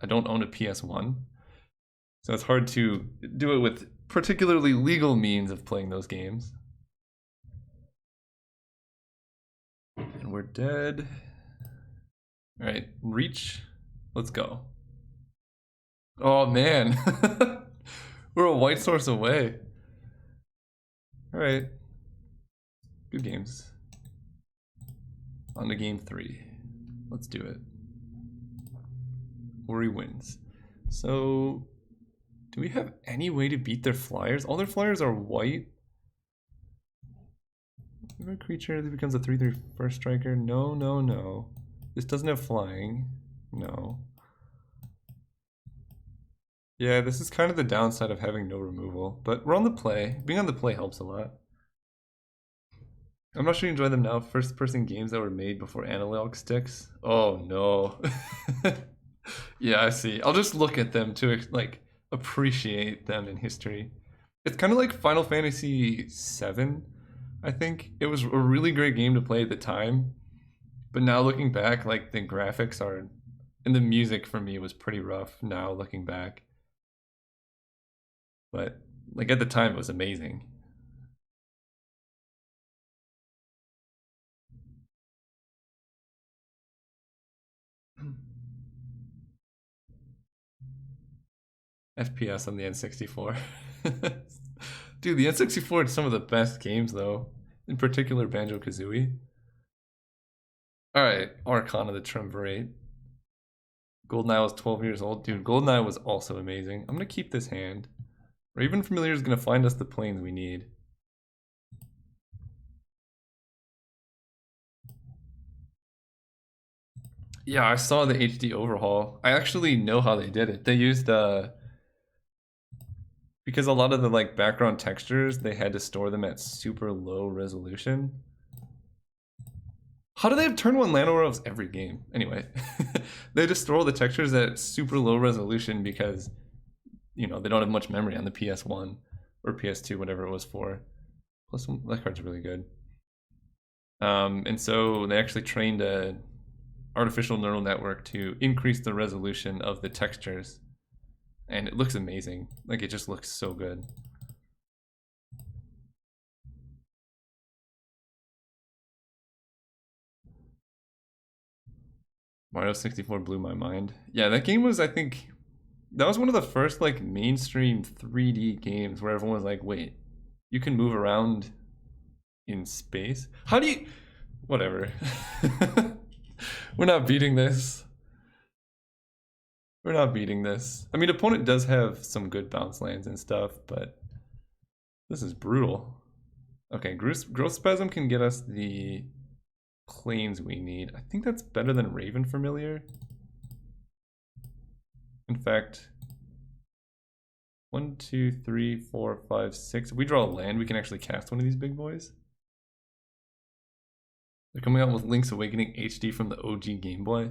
I don't own a PS1, so it's hard to do it with particularly legal means of playing those games. And we're dead. Alright, reach. Let's go. Oh man. We're a white source away. Alright. Good games. On to game 3. Let's do it. Ori wins. So, do we have any way to beat their flyers? All their flyers are white. Every creature that becomes a 3/3 first striker. No, no, no. This doesn't have flying. No. Yeah, this is kind of the downside of having no removal, but we're on the play. Being on the play helps a lot. I'm not sure you enjoy them now. First person games that were made before analog sticks. Oh no. Yeah, I see. I'll just look at them to like appreciate them in history. It's kind of like Final Fantasy VII, I think. It was a really great game to play at the time, but now looking back, like the graphics are, and the music for me was pretty rough now looking back. But like at the time, it was amazing. FPS on the N64. Dude, the N64 had some of the best games though. In particular, Banjo Kazooie. Alright, Archon of the Triumvirate. Goldeneye was 12 years old. Dude, Goldeneye was also amazing. I'm gonna keep this hand. Raven Familiar is gonna find us the planes we need. Yeah, I saw the HD overhaul. I actually know how they did it. They used because a lot of the like background textures, they had to store them at super low resolution. How do they have turn one land elves every game? Anyway, they just store all the textures at super low resolution because, you know, they don't have much memory on the PS1 or PS2, whatever it was for. Plus, that card's really good. And so they actually trained a artificial neural network to increase the resolution of the textures, and it looks amazing. Like it just looks so good. Mario 64 blew my mind. Yeah, that game was, I think, that was one of the first like mainstream 3D games where everyone was like, wait, you can move around in space? How do you... Whatever. We're not beating this. We're not beating this. I mean, opponent does have some good bounce lands and stuff, but this is brutal. Okay, Growth Spasm can get us the planes we need. I think that's better than Raven Familiar. In fact, 1, 2, 3, 4, 5, 6. If we draw a land, we can actually cast one of these big boys. They're coming out with Link's Awakening HD from the OG Game Boy.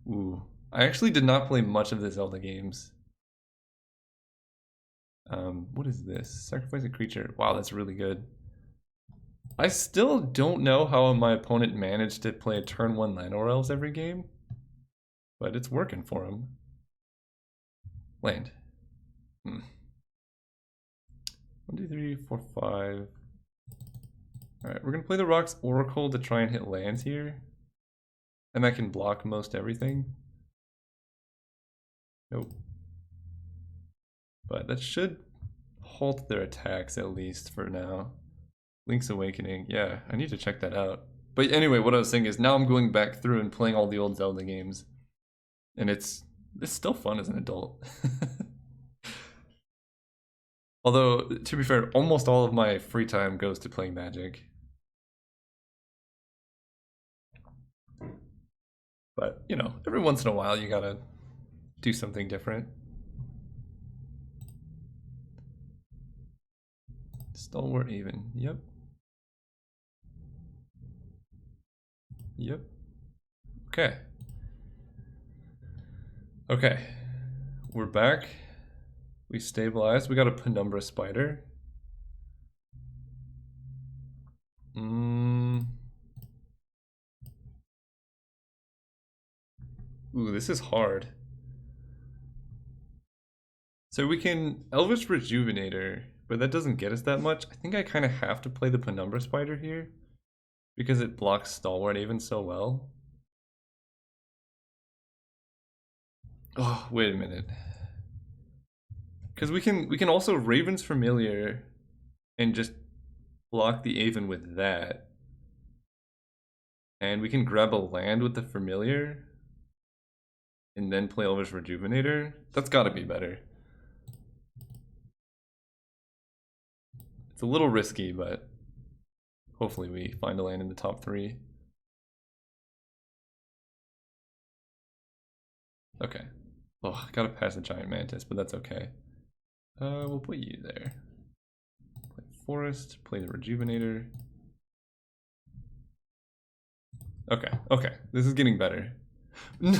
Ooh. I actually did not play much of the Zelda games. What is this? Sacrifice a creature. Wow, that's really good. I still don't know how my opponent managed to play a turn 1 Llanowar Elves every game, but it's working for him. Land. 1, 2, 3, 4, 5. Alright, we're gonna play the Rocks Oracle to try and hit lands here. And that can block most everything. Nope. But that should halt their attacks at least for now. Link's Awakening. Yeah, I need to check that out. But anyway, what I was saying is now I'm going back through and playing all the old Zelda games. And it's still fun as an adult. Although, to be fair, almost all of my free time goes to playing Magic. But, you know, every once in a while you gotta do something different. Stalwart even. Yep. Yep. Okay. Okay. We're back. We stabilized. We got a Penumbra Spider. Ooh, this is hard. So we can Elvish Rejuvenator, but that doesn't get us that much. I think I kind of have to play the Penumbra Spider here because it blocks Stalwart even so well. Oh, wait a minute. Because we can also Raven's Familiar and just block the Aven with that. And we can grab a land with the Familiar and then play Elvish Rejuvenator. That's gotta be better. It's a little risky, but hopefully we find a land in the top 3. Okay. Oh, I gotta pass a giant mantis, but that's okay. We'll put you there. Play the forest, play the rejuvenator. Okay, okay, this is getting better. No,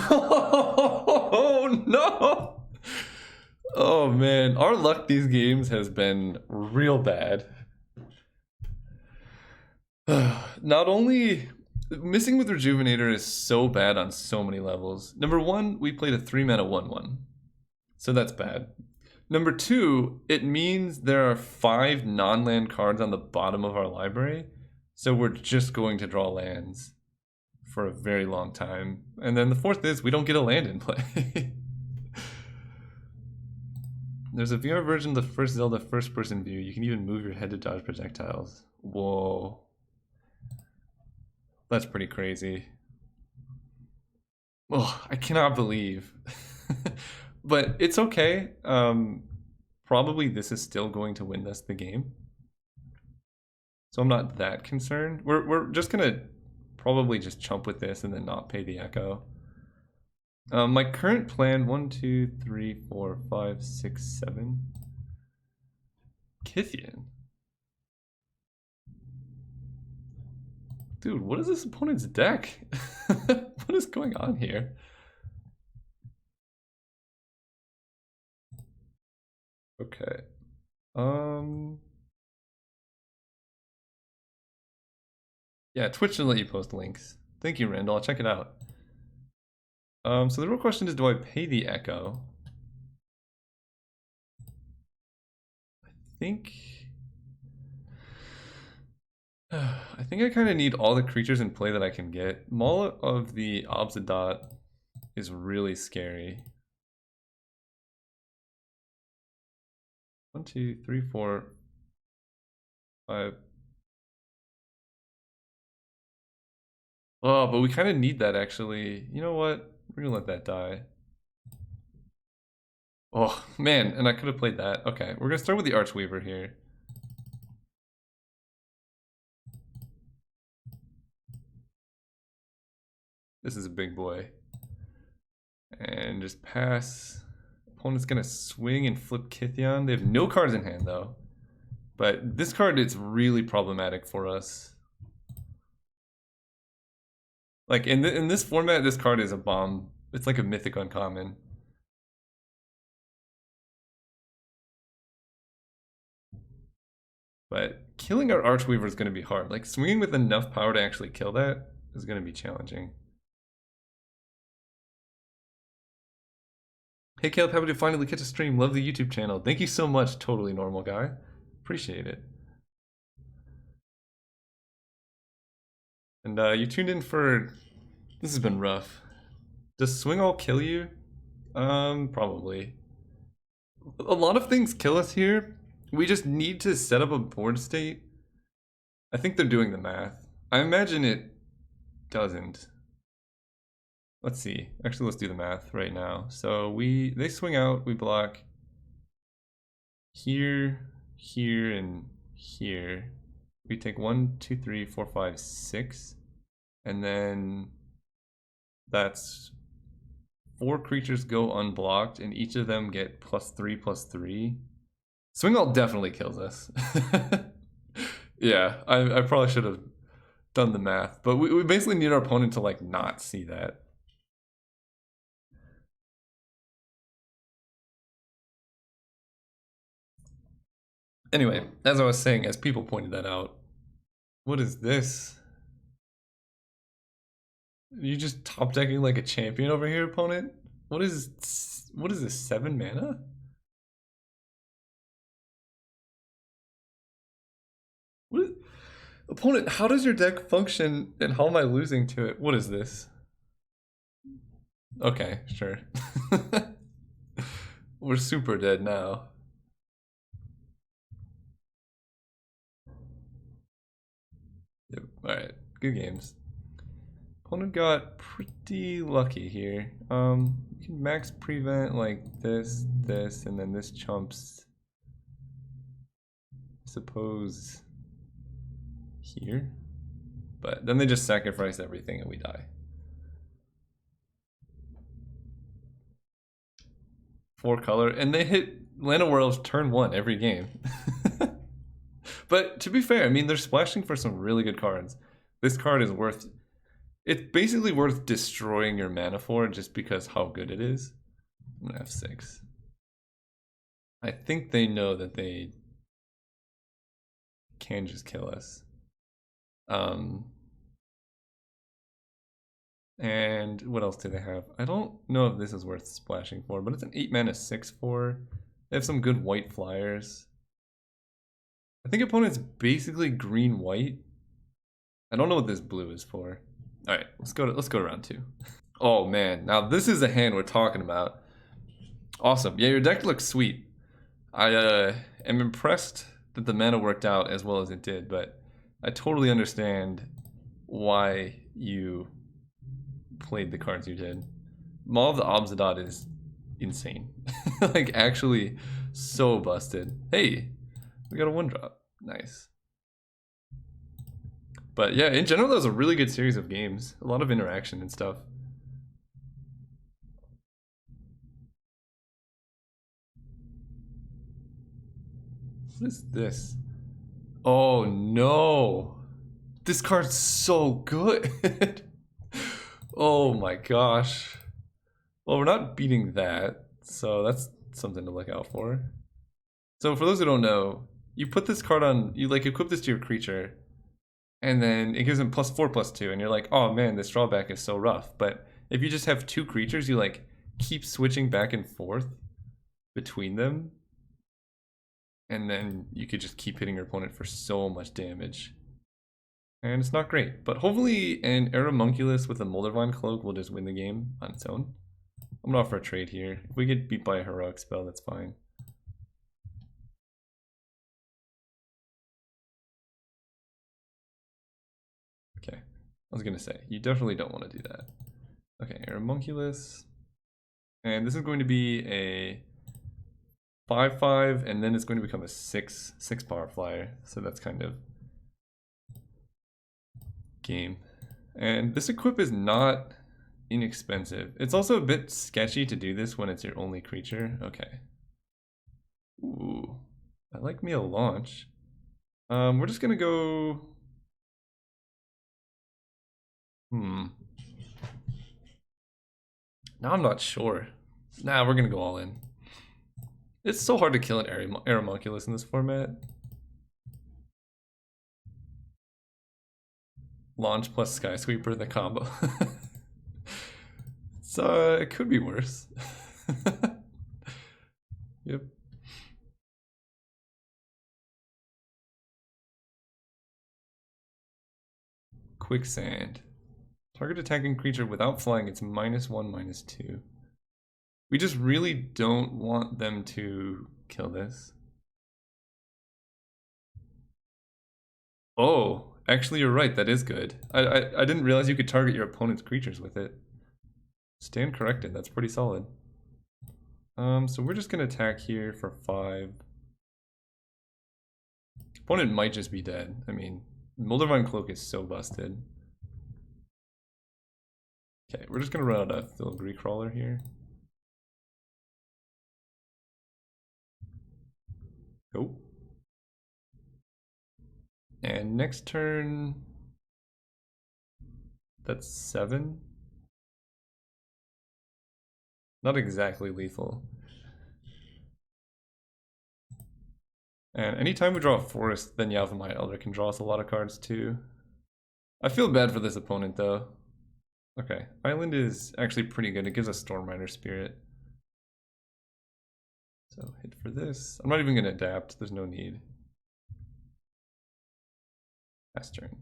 no. Oh man, our luck these games has been real bad. Not only missing with Rejuvenator is so bad on so many levels. Number one, we played a 3-mana 1/1. So that's bad. Number two, it means there are 5 non-land cards on the bottom of our library. So we're just going to draw lands for a very long time. And then the fourth is we don't get a land in play. There's a VR version of the first Zelda first-person view. You can even move your head to dodge projectiles. Whoa. That's pretty crazy. Oh, I cannot believe. But it's okay. Probably this is still going to win us the game. So I'm not that concerned. We're just gonna probably just chump with this and then not pay the echo. My current plan, 1, 2, 3, 4, 5, 6, 7. Kithian. Dude, what is this opponent's deck? What is going on here? Okay. Yeah, Twitch should let you post links. Thank you, Randall. I'll check it out. So the real question is, do I pay the echo? I think I kind of need all the creatures in play that I can get. Maul of the Obsidian is really scary. 1, 2, 3, 4, 5. Oh, but we kind of need that actually. You know what? We're gonna let that die. Oh man, and I could have played that. Okay, we're gonna start with the Archweaver here. This is a big boy. And just pass. Opponent's gonna swing and flip Kithian. They have no cards in hand though. But this card is really problematic for us. Like in this format, this card is a bomb. It's like a mythic uncommon. But killing our Archweaver is going to be hard. Like swinging with enough power to actually kill that is going to be challenging. Hey Caleb, happy to finally catch a stream. Love the YouTube channel. Thank you so much, totally normal guy. Appreciate it. And you tuned in for... This has been rough. Does swing all kill you? Probably. A lot of things kill us here. We just need to set up a board state. I think they're doing the math. I imagine it doesn't. Let's see. Actually, let's do the math right now. So they swing out, we block here, here, and here. We take 1, 2, 3, 4, 5, 6. And then that's 4 creatures go unblocked, and each of them get +3/+3. Swing Alt definitely kills us. Yeah, I probably should have done the math, but we basically need our opponent to like not see that. Anyway, as I was saying, as people pointed that out, what is this? You just top decking like a champion over here, opponent? What is this, 7 mana? What is, opponent, how does your deck function and how am I losing to it? What is this? Okay, sure. We're super dead now. Yep, alright, good games. Opponent got pretty lucky here. We can max prevent like this, and then this chumps, I suppose, here. But then they just sacrifice everything and we die. 4 color, and they hit Land of Worlds turn 1 every game. But to be fair, I mean, they're splashing for some really good cards. This card is worth... It's basically worth destroying your mana for just because how good it is. I'm gonna have 6. I think they know that they can just kill us. And what else do they have? I don't know if this is worth splashing for, but it's an 8 mana 6/4. They have some good white flyers. I think opponent's basically green-white. I don't know what this blue is for. All right, let's go to round 2. Oh man, now this is a hand we're talking about. Awesome. Yeah, your deck looks sweet. I am impressed that the mana worked out as well as it did, but I totally understand why you played the cards you did. Maul of the Obsidian is insane. Like, actually so busted. Hey, we got a 1-drop. Nice. But yeah, in general, that was a really good series of games. A lot of interaction and stuff. What is this? Oh no! This card's so good! Oh my gosh. Well, we're not beating that, so that's something to look out for. So for those who don't know, you put this card on, you like equip this to your creature, and then it gives them +4/+2, and you're like, oh man, this drawback is so rough. But if you just have 2 creatures, you like keep switching back and forth between them, and then you could just keep hitting your opponent for so much damage. And it's not great, but hopefully an Aeromunculus with a Moldervine Cloak will just win the game on its own. I'm gonna offer a trade here. If we get beat by a Heroic Spell, that's fine. Okay, I was gonna say, you definitely don't want to do that. Okay, Aeromunculus. And this is going to be a 5/5, and then it's going to become a 6 power flyer. So that's kind of game. And this equip is not inexpensive. It's also a bit sketchy to do this when it's your only creature. Okay. Ooh, I like me a launch. We're just gonna go... Now I'm not sure. Nah, we're gonna go all in. It's so hard to kill an Aeromunculus in this format. Launch plus Skysweeper, the combo. So it could be worse. Yep. Quicksand. Target attacking creature without flying, it's -1/-2. We just really don't want them to kill this. Oh, actually you're right, that is good. I didn't realize you could target your opponent's creatures with it. Stand corrected, that's pretty solid. So we're just gonna attack here for 5. Opponent might just be dead. I mean, Moldervine Cloak is so busted. Okay, we're just gonna run out a Filigree Crawler here. Oh. And next turn, that's 7. Not exactly lethal. And anytime we draw a forest, then Yavimaya Elder can draw us a lot of cards too. I feel bad for this opponent though. Okay, Island is actually pretty good. It gives us Stormrider Spirit. So hit for this. I'm not even gonna adapt, there's no need. Last turn.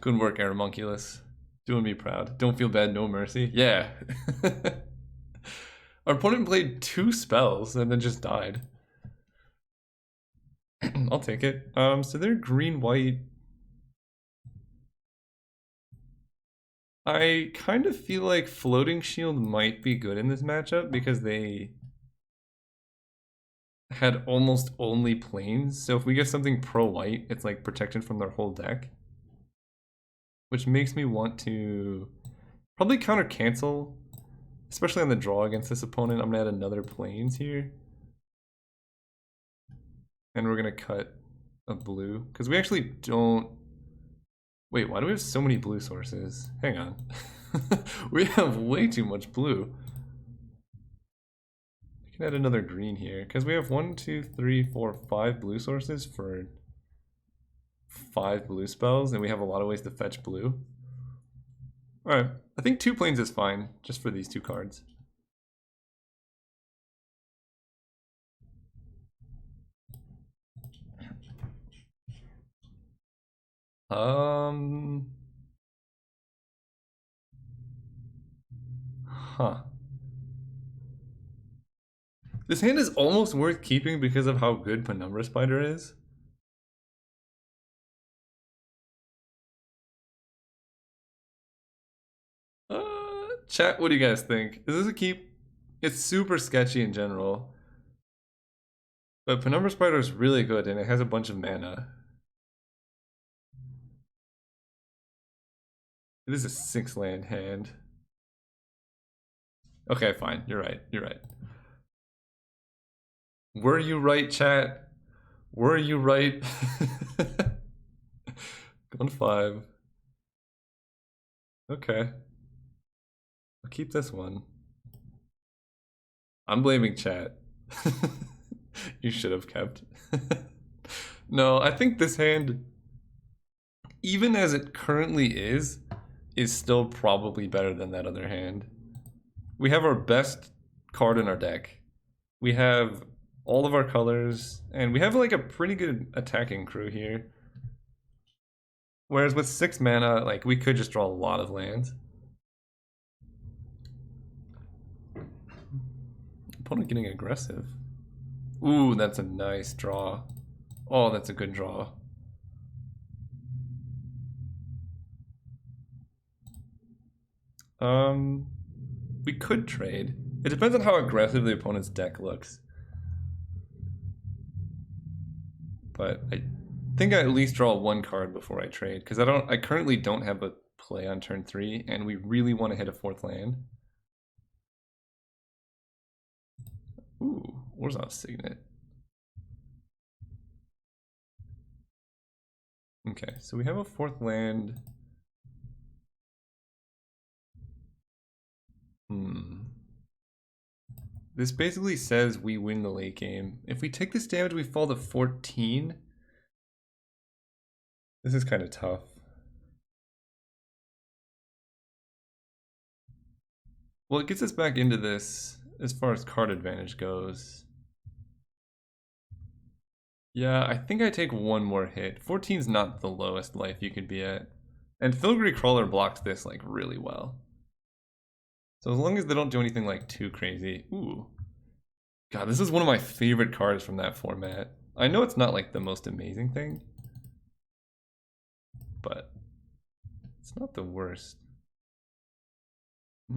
Good work, Aeromunculus. Doing me proud. Don't feel bad, no mercy. Yeah. Our opponent played 2 spells and then just died. I'll take it. So they're green-white. I kind of feel like Floating Shield might be good in this matchup because they had almost only planes. So if we get something pro-white, it's like protection from their whole deck. Which makes me want to probably counter cancel Especially on the draw against this opponent. I'm gonna add another plains here. And we're gonna cut a blue. Because we actually don't... Wait, why do we have so many blue sources? Hang on. We have way too much blue. We can add another green here. Because we have 1, 2, 3, 4, 5 blue sources for 5 blue spells. And we have a lot of ways to fetch blue. Alright, I think 2 plains is fine, just for these 2 cards. Huh. This hand is almost worth keeping because of how good Penumbra Spider is. Chat, what do you guys think? Is this a keep? It's super sketchy in general. But Penumbra Spider is really good and it has a bunch of mana. It is a 6-land hand. Okay, fine. You're right. You're right. Were you right, chat? Were you right? Going 5. Okay. I'll keep this one. I'm blaming chat. You should have kept. No, I think this hand, even as it currently is still probably better than that other hand. We have our best card in our deck. We have all of our colors, and we have like a pretty good attacking crew here. Whereas with 6 mana, like we could just draw a lot of lands. Opponent getting aggressive. Ooh, that's a nice draw. Oh, that's a good draw. We could trade. It depends on how aggressive the opponent's deck looks. But I think I at least draw 1 card before I trade, because I currently don't have a play on turn 3, and we really want to hit a 4th land. Ooh, Orzhov Signet. Okay, so we have a 4th land. This basically says we win the late game. If we take this damage, we fall to 14. This is kind of tough. Well, it gets us back into this as far as card advantage goes. Yeah, I think I take 1 more hit. 14's not the lowest life you could be at. And Filigree Crawler blocks this like really well. So as long as they don't do anything like too crazy. Ooh. God, this is one of my favorite cards from that format. I know it's not like the most amazing thing, but it's not the worst. I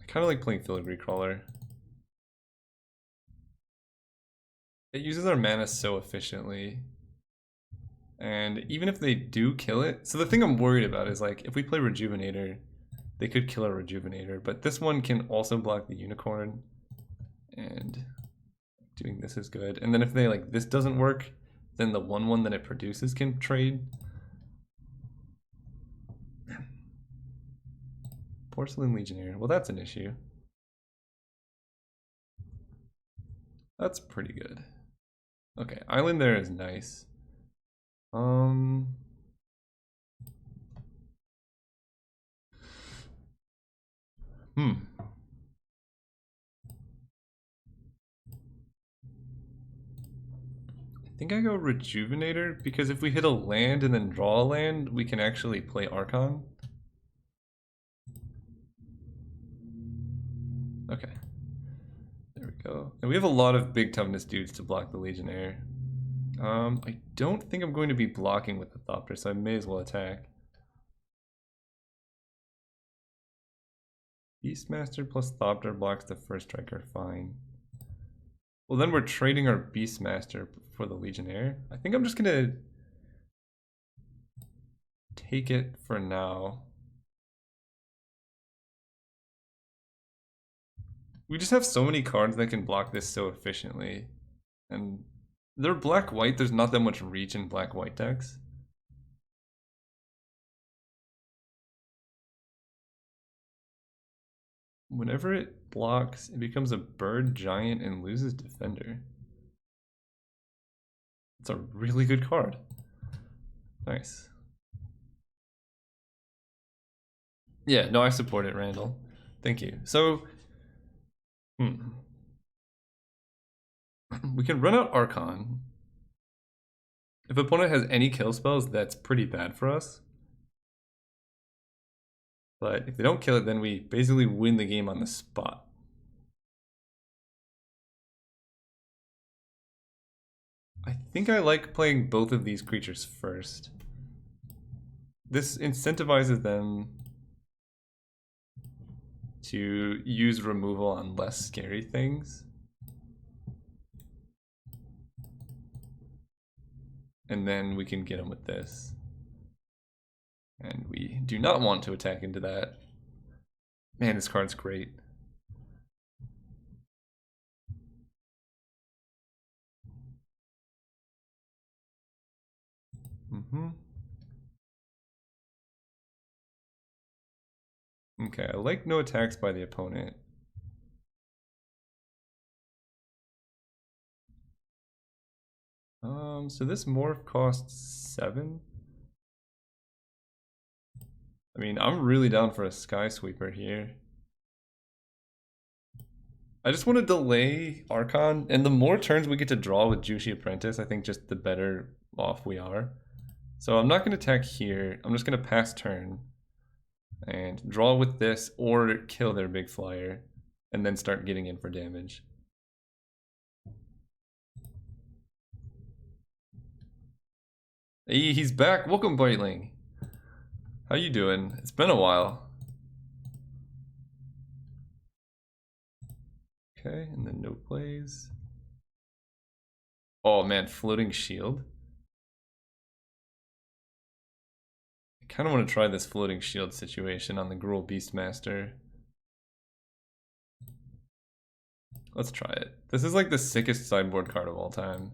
kind of like playing Filigree Crawler. It uses our mana so efficiently. And even if they do kill it, so the thing I'm worried about is like if we play Rejuvenator, they could kill our Rejuvenator, but this one can also block the Unicorn, and doing this is good. And then if they like this doesn't work, then the 1/1 that it produces can trade. Porcelain Legionnaire, well that's an issue. That's pretty good. Okay, Island there is nice. I think I go Rejuvenator, because if we hit a land and then draw a land, we can actually play Archon. Okay. There we go. And we have a lot of big toughness dudes to block the Legionnaire. I don't think I'm going to be blocking with the Thopter, so I may as well attack. Beastmaster plus Thopter blocks the first striker, fine. Well, then we're trading our Beastmaster for the Legionnaire. I think I'm just gonna take it for now. We just have so many cards that can block this so efficiently. And they're black-white, there's not that much reach in black-white decks. Whenever it blocks, it becomes a bird giant and loses defender. It's a really good card. Nice. Yeah, no, I support it, Randall. Thank you. So, we can run out Archon. If opponent has any kill spells, that's pretty bad for us. But if they don't kill it, then we basically win the game on the spot. I think I like playing both of these creatures first. This incentivizes them to use removal on less scary things. And then we can get them with this. And we do not want to attack into that. Man, this card's great. Okay, I like no attacks by the opponent. So this morph costs 7. I mean, I'm really down for a Sky Sweeper here. I just want to delay Archon, and the more turns we get to draw with Juicy Apprentice, I think just the better off we are. So I'm not going to attack here. I'm just going to pass turn and draw with this or kill their big flyer and then start getting in for damage. Hey, he's back. Welcome, Brightling. How you doing? It's been a while. Okay, and then no plays. Oh man, floating shield. I kind of want to try this floating shield situation on the Gruul Beastmaster. Let's try it. This is like the sickest sideboard card of all time.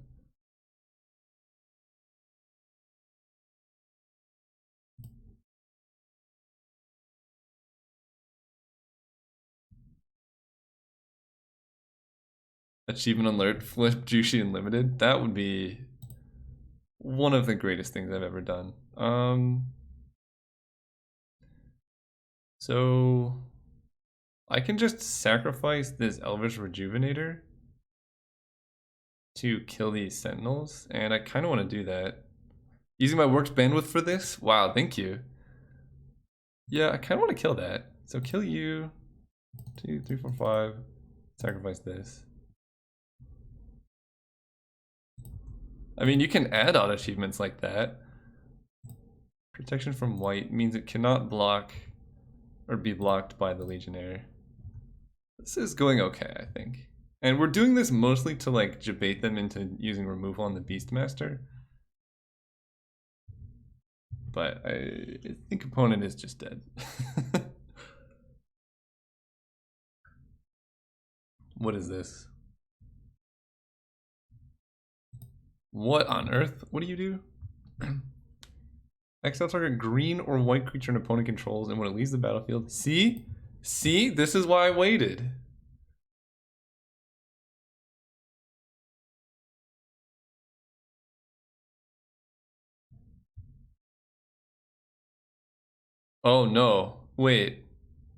Achievement alert, flip Juicy Unlimited. That would be one of the greatest things I've ever done. So I can just sacrifice this Elvish Rejuvenator to kill these Sentinels, and I kind of want to do that. Using my works bandwidth for this? Wow, thank you. Yeah, I kind of want to kill that. So kill you. 2, 3, 4, 5. Sacrifice this. I mean, you can add on achievements like that. Protection from white means it cannot block or be blocked by the Legionnaire. This is going okay, I think. And we're doing this mostly to like debate them into using removal on the Beastmaster. But I think opponent is just dead. What is this? What on earth? What do you do? Exile target green or white creature an opponent controls, and when it leaves the battlefield. See? See? This is why I waited. Oh no. Wait.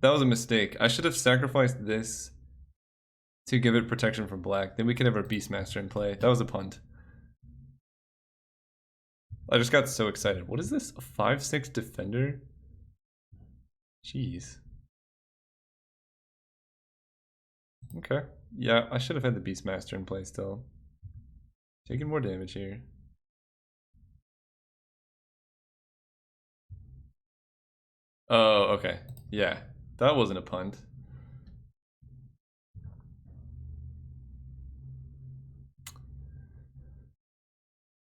That was a mistake. I should have sacrificed this to give it protection from black. Then we could have our Beastmaster in play. That was a punt. I just got so excited. What is this? A 5/6 defender? Jeez. Okay. Yeah, I should have had the Beastmaster in play still. Taking more damage here. Oh, okay. Yeah, that wasn't a punt.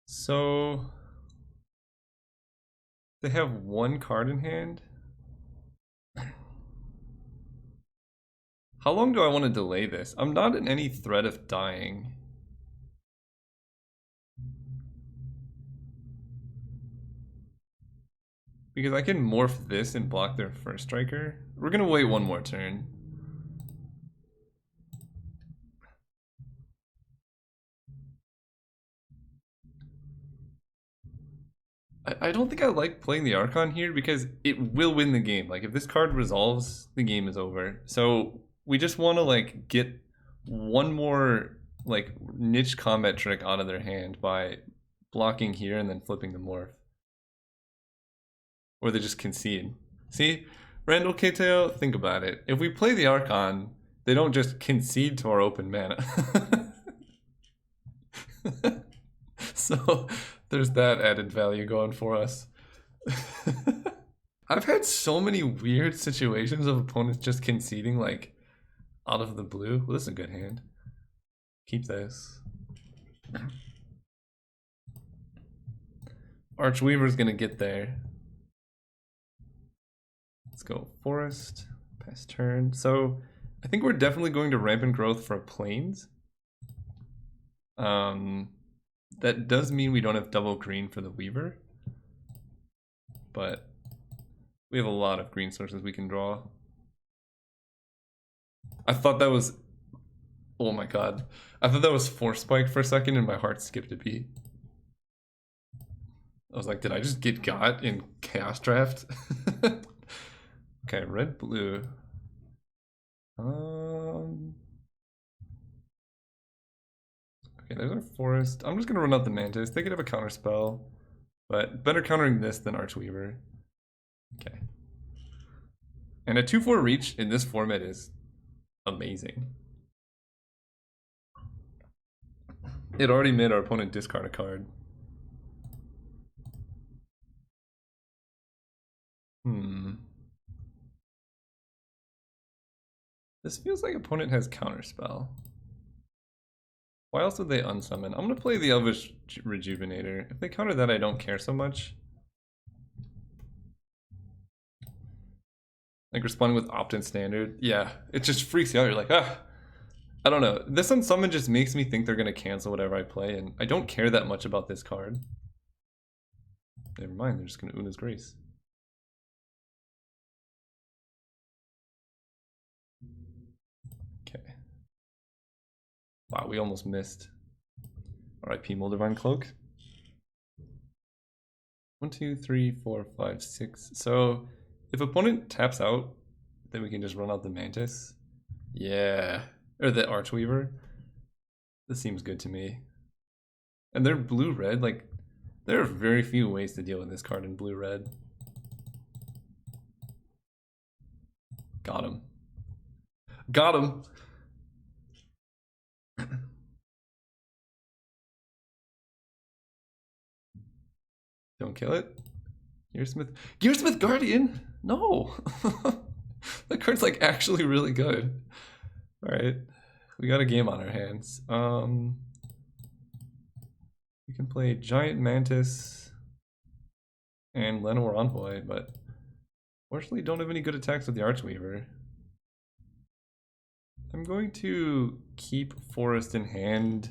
So they have one card in hand. How long do I want to delay this? I'm not in any threat of dying. Because I can morph this and block their first striker. We're gonna wait one more turn. I don't think I like playing the Archon here because it will win the game. Like if this card resolves, the game is over. So we just want to like get one more like niche combat trick out of their hand by blocking here and then flipping the morph. Or they just concede. See, Randall Kateo, think about it. If we play the Archon, they don't just concede to our open mana. So there's that added value going for us. I've had so many weird situations of opponents just conceding like out of the blue. Well, this is a good hand. Keep this. Archweaver's gonna get there. Let's go Forest, pass turn. So I think we're definitely going to Rampant Growth for Plains. That does mean we don't have double green for the Weaver. But we have a lot of green sources we can draw. I thought that was... Oh my god. I thought that was Force Spike for a second and my heart skipped a beat. I was like, did I just get got in Chaos Draft? Okay, red, blue. Okay, there's our Forest. I'm just gonna run out the Mantis. They could have a counter spell, but better countering this than Archweaver. Okay. And a 2/4 reach in this format is amazing. It already made our opponent discard a card. This feels like opponent has counterspell. Why else would they unsummon? I'm gonna play the Elvish Rejuvenator. If they counter that, I don't care so much. Like responding with opt-in standard. Yeah, it just freaks you out. You're like, ah. I don't know. This unsummon just makes me think they're gonna cancel whatever I play, and I don't care that much about this card. Never mind, they're just gonna Una's Grace. Okay. Wow, we almost missed. RIP Moldavine Cloak. 1, 2, 3, 4, 5, 6. So if opponent taps out, then we can just run out the Mantis. Yeah. Or the Archweaver. This seems good to me. And they're blue-red, like, there are very few ways to deal with this card in blue-red. Got him. Got him! Don't kill it. Gearsmith Guardian? No! That card's like actually really good. Alright. We got a game on our hands. We can play Giant Mantis and Llanowar Envoy, but fortunately don't have any good attacks with the Archweaver. I'm going to keep Forest in hand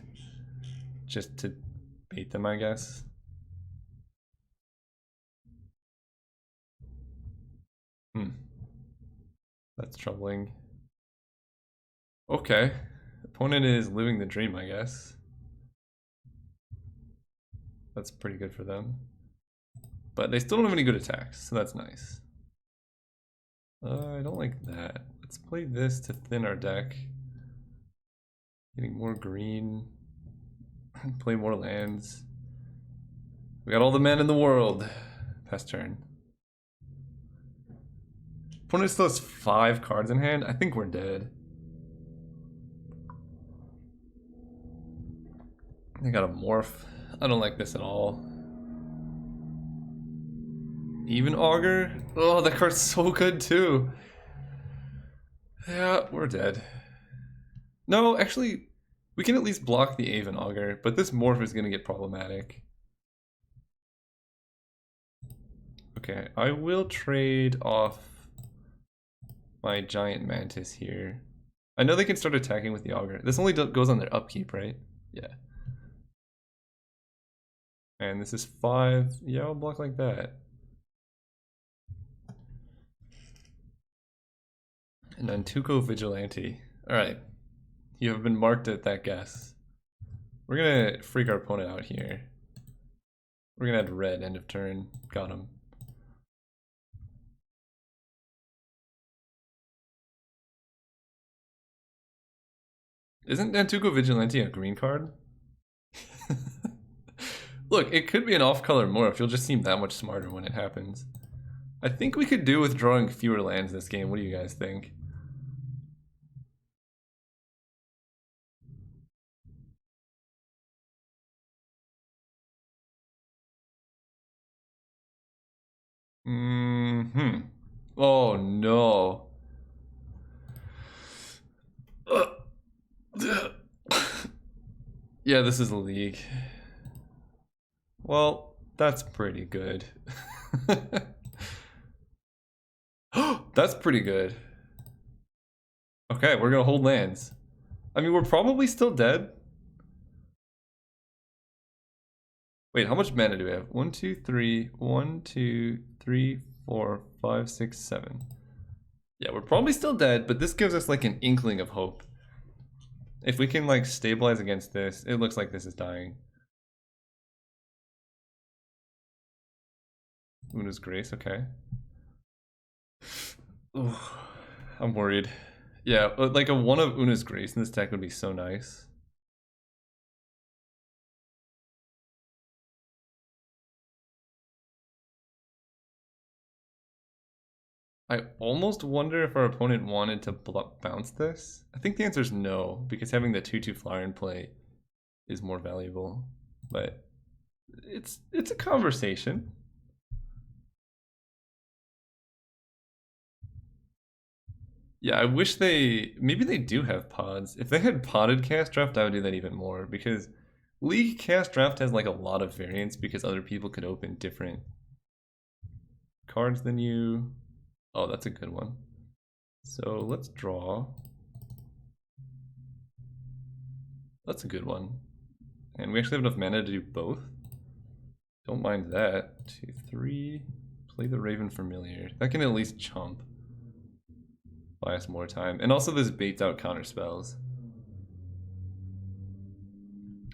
just to bait them, I guess. That's troubling. Okay. Opponent is living the dream, I guess. That's pretty good for them. But they still don't have any good attacks, so that's nice. I don't like that. Let's play this to thin our deck. Getting more green. Play more lands. We got all the mana in the world. Pass turn. Opponent still has 5 cards in hand. I think we're dead. They got a morph. I don't like this at all. Even Augur? Oh, that card's so good too. Yeah, we're dead. No, actually, we can at least block the Aven Augur, but this morph is gonna get problematic. Okay, I will trade off my Giant Mantis here. I know they can start attacking with the auger. This only goes on their upkeep, right? Yeah. And this is 5. Yeah, I'll block like that. And then MTGO Vigilante. Alright. You have been marked at that guess. We're gonna freak our opponent out here. We're gonna add red end of turn. Got him. Isn't MTGO Vigilante a green card? Look, it could be an off-color morph. You'll just seem that much smarter when it happens. I think we could do with drawing fewer lands this game. What do you guys think? Oh no. Yeah, this is a league. Well, that's pretty good. That's pretty good. Okay, we're gonna hold lands. I mean, we're probably still dead. Wait, how much mana do we have? 1, 2, 3, 1, 2, 3, 4, 5, 6, 7. Yeah, we're probably still dead, but this gives us like an inkling of hope. If we can like stabilize against this, it looks like this is dying. Una's Grace, okay. Ooh, I'm worried. Yeah, like a 1 of Una's Grace in this deck would be so nice. I almost wonder if our opponent wanted to bounce this. I think the answer is no, because having the 2/2 flyer in play is more valuable. But it's a conversation. Yeah, I wish maybe they do have pods. If they had podded cast draft, I would do that even more, because League cast draft has like a lot of variance because other people could open different cards than you. Oh, that's a good one. So let's draw. That's a good one. And we actually have enough mana to do both. Don't mind that. 2, 3. Play the Raven Familiar. That can at least chump. Buy us more time. And also this baits out counter spells.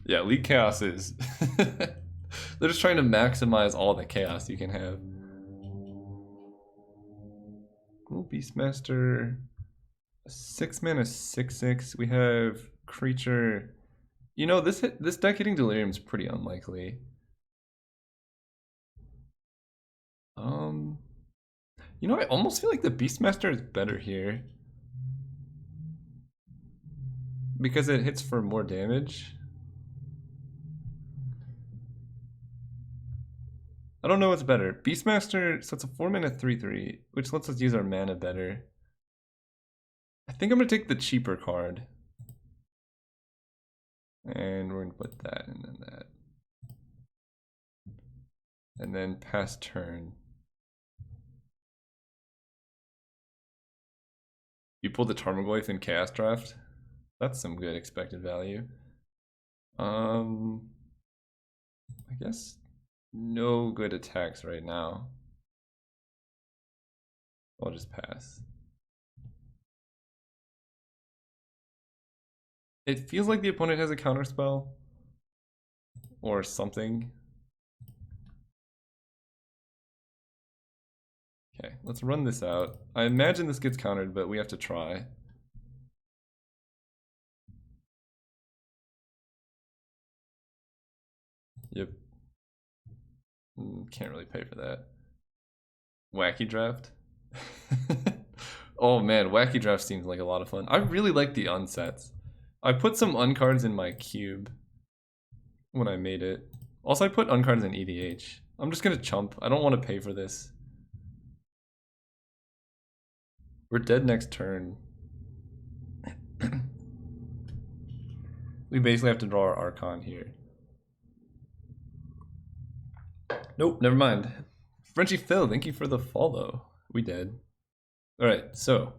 Yeah, League Chaos is... They're just trying to maximize all the chaos you can have. Cool, Beastmaster. 6 mana, 6/6. We have creature. You know, this deck hitting Delirium is pretty unlikely. You know, I almost feel like the Beastmaster is better here. Because it hits for more damage. I don't know what's better. Beastmaster, so it's a 4 mana 3/3, which lets us use our mana better. I think I'm gonna take the cheaper card. And we're gonna put that and then that. And then pass turn. You pulled the Tarmogoyf in Chaos Draft. That's some good expected value. I guess no good attacks right now. I'll just pass. It feels like the opponent has a counterspell or something. Okay, let's run this out. I imagine this gets countered, but we have to try. Yep. Can't really pay for that. Wacky draft? Oh man, wacky draft seems like a lot of fun. I really like the unsets. I put some uncards in my cube when I made it. Also, I put uncards in EDH. I'm just gonna chump. I don't want to pay for this. We're dead next turn. We basically have to draw our Archon here. Nope, never mind. Frenchy Phil, thank you for the follow. We dead. Alright, so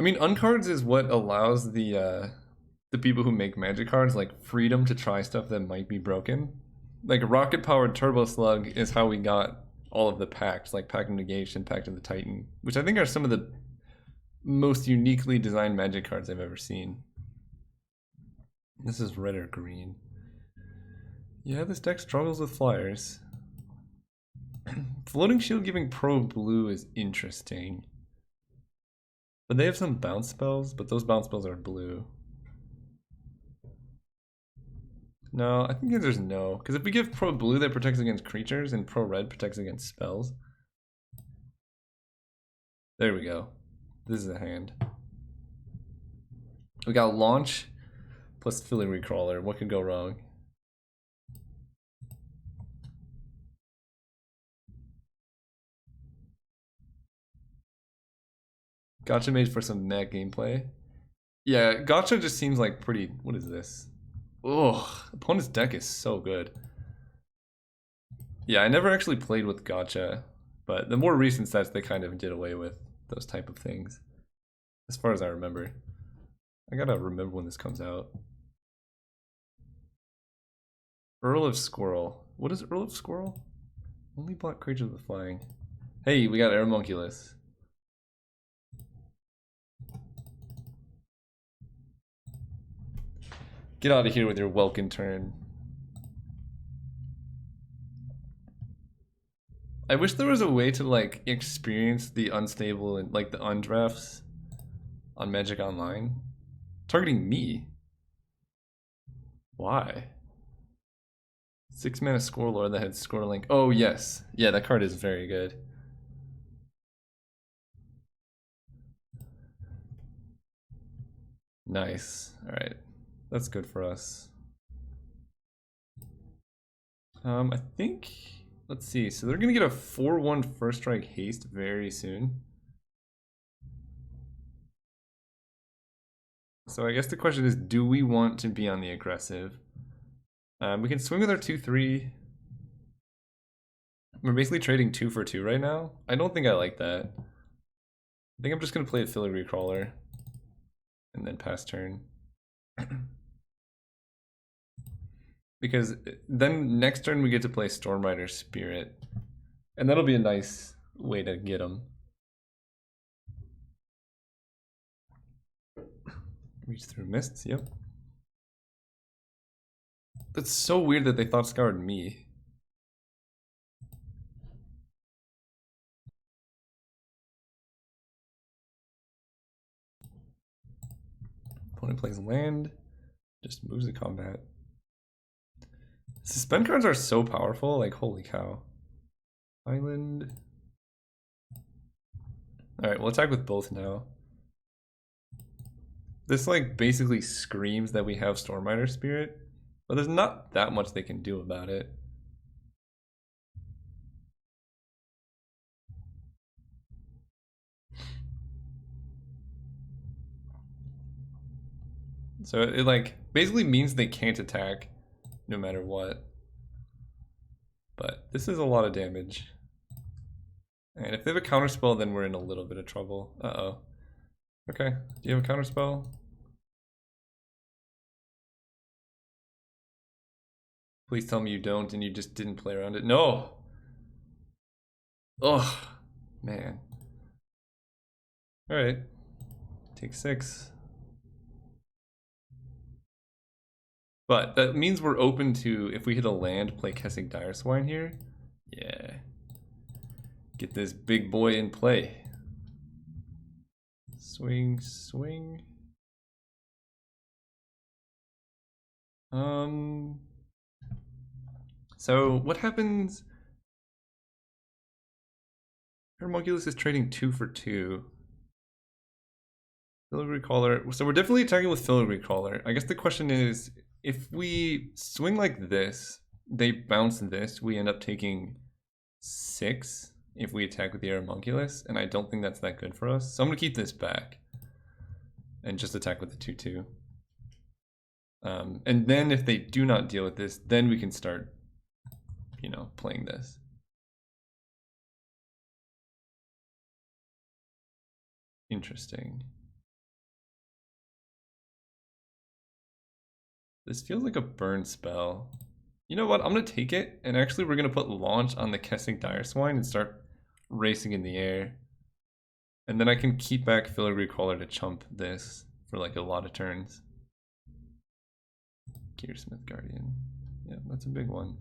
mean, uncards is what allows the people who make magic cards like freedom to try stuff that might be broken. Like rocket powered turbo slug is how we got all of the packs, like Pact of Negation, Pact of the Titan, which I think are some of the most uniquely designed magic cards I've ever seen. This is red or green. Yeah, this deck struggles with flyers. Floating Shield giving pro blue is interesting. But they have some bounce spells, but those bounce spells are blue. No, I think the answer is no. Because if we give pro blue, that protects against creatures, and pro red protects against spells. There we go. This is a hand. We got launch plus filigree crawler. What could go wrong? Gotcha made for some mech gameplay. Yeah, gotcha just seems like pretty. What is this? Ugh, opponent's deck is so good. Yeah, I never actually played with gotcha, but the more recent sets they kind of did away with those type of things, as far as I remember. I gotta remember when this comes out. Earl of Squirrel. What is Earl of Squirrel? Only block creatures with flying. Hey, we got Aeromunculus. Get out of here with your Welkin turn. I wish there was a way to like experience the unstable and like the undrafts on Magic Online. Targeting me? Why? 6 mana Scorelord that had Scorelink. Oh yes. Yeah, that card is very good. Nice. Alright. That's good for us. I think, let's see. So they're gonna get a 4/1 first strike haste very soon. So I guess the question is, do we want to be on the aggressive? We can swing with our 2/3. We're basically trading 2 for 2 right now. I don't think I like that. I think I'm just gonna play a filigree crawler and then pass turn. Because then next turn we get to play Stormrider Spirit, and that'll be a nice way to get them. Reach through mists, yep. That's so weird that they thought scoured me. Opponent plays land, just moves to combat. Suspend cards are so powerful, like holy cow. Island. Alright, we'll attack with both now. This like basically screams that we have Stormrider Spirit, but there's not that much they can do about it. So it like basically means they can't attack no matter what. But this is a lot of damage. And if they have a counterspell, then we're in a little bit of trouble. Uh-oh. Okay, do you have a counterspell? Please tell me you don't and you just didn't play around it. No! Ugh, man. Alright. Take 6. But that means we're open to, if we hit a land, play Kessig Direswine here. Yeah. Get this big boy in play. Swing, swing. So what happens? Hermoculus is trading 2 for 2. Filigree Caller. So we're definitely attacking with Filigree Caller. I guess the question is, if we swing like this, they bounce this, we end up taking 6 if we attack with the Aeromunculus, and I don't think that's that good for us. So I'm gonna keep this back and just attack with the 2/2. And then if they do not deal with this, then we can start, you know, playing this. Interesting. This feels like a burn spell. You know what? I'm going to take it, and actually we're going to put launch on the Kessing Dire Swine and start racing in the air. And then I can keep back Filigree Crawler to chump this for like a lot of turns. Gearsmith Guardian. Yeah, that's a big one.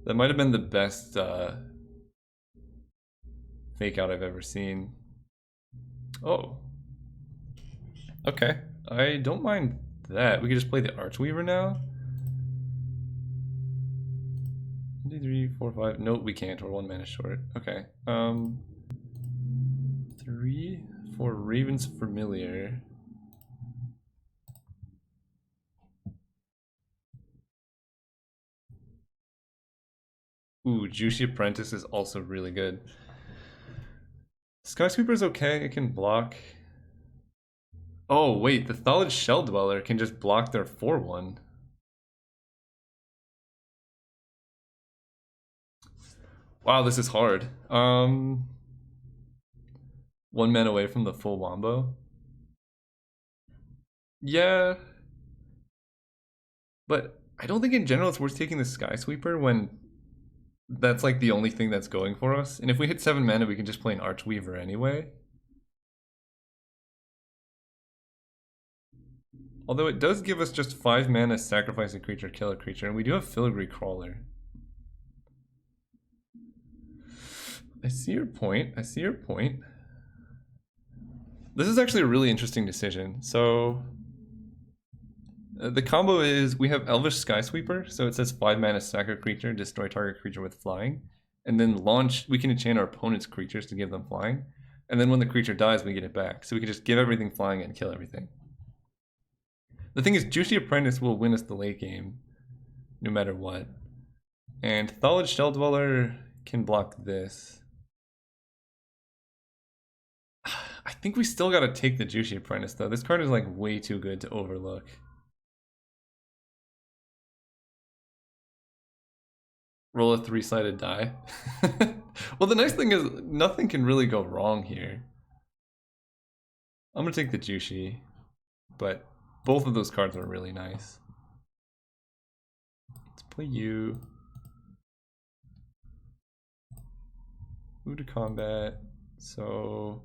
That might have been the best fake out I've ever seen. Oh. Okay. I don't mind that. We could just play the Archweaver now. 1, 2, 3, 4, 5. Nope, we can't. We're 1 mana short. Okay. 3 for Raven's Familiar. Ooh, Juicy Apprentice is also really good. Skysweeper is okay. It can block. Oh, wait. The Thallid Shell Dweller can just block their 4/1. Wow, this is hard. 1 mana away from the full wombo. Yeah. But I don't think in general it's worth taking the Skysweeper when that's like the only thing that's going for us. And if we hit 7 mana, we can just play an Archweaver anyway. Although it does give us just 5 mana, sacrifice a creature, kill a creature, and we do have Filigree Crawler. I see your point. I see your point. This is actually a really interesting decision. So the combo is we have Elvish Skysweeper, so it says 5 mana, sack a creature, destroy target creature with flying, and then launch. We can enchant our opponent's creatures to give them flying, and then when the creature dies, we get it back. So we can just give everything flying and kill everything. The thing is, Juicy Apprentice will win us the late game, no matter what. And Thallid Shell Dweller can block this. I think we still gotta take the Juicy Apprentice though. This card is like way too good to overlook. Roll a 3-sided die. Well, the nice thing is nothing can really go wrong here. I'm gonna take the Juicy, but both of those cards are really nice. Let's play you. Move to combat. So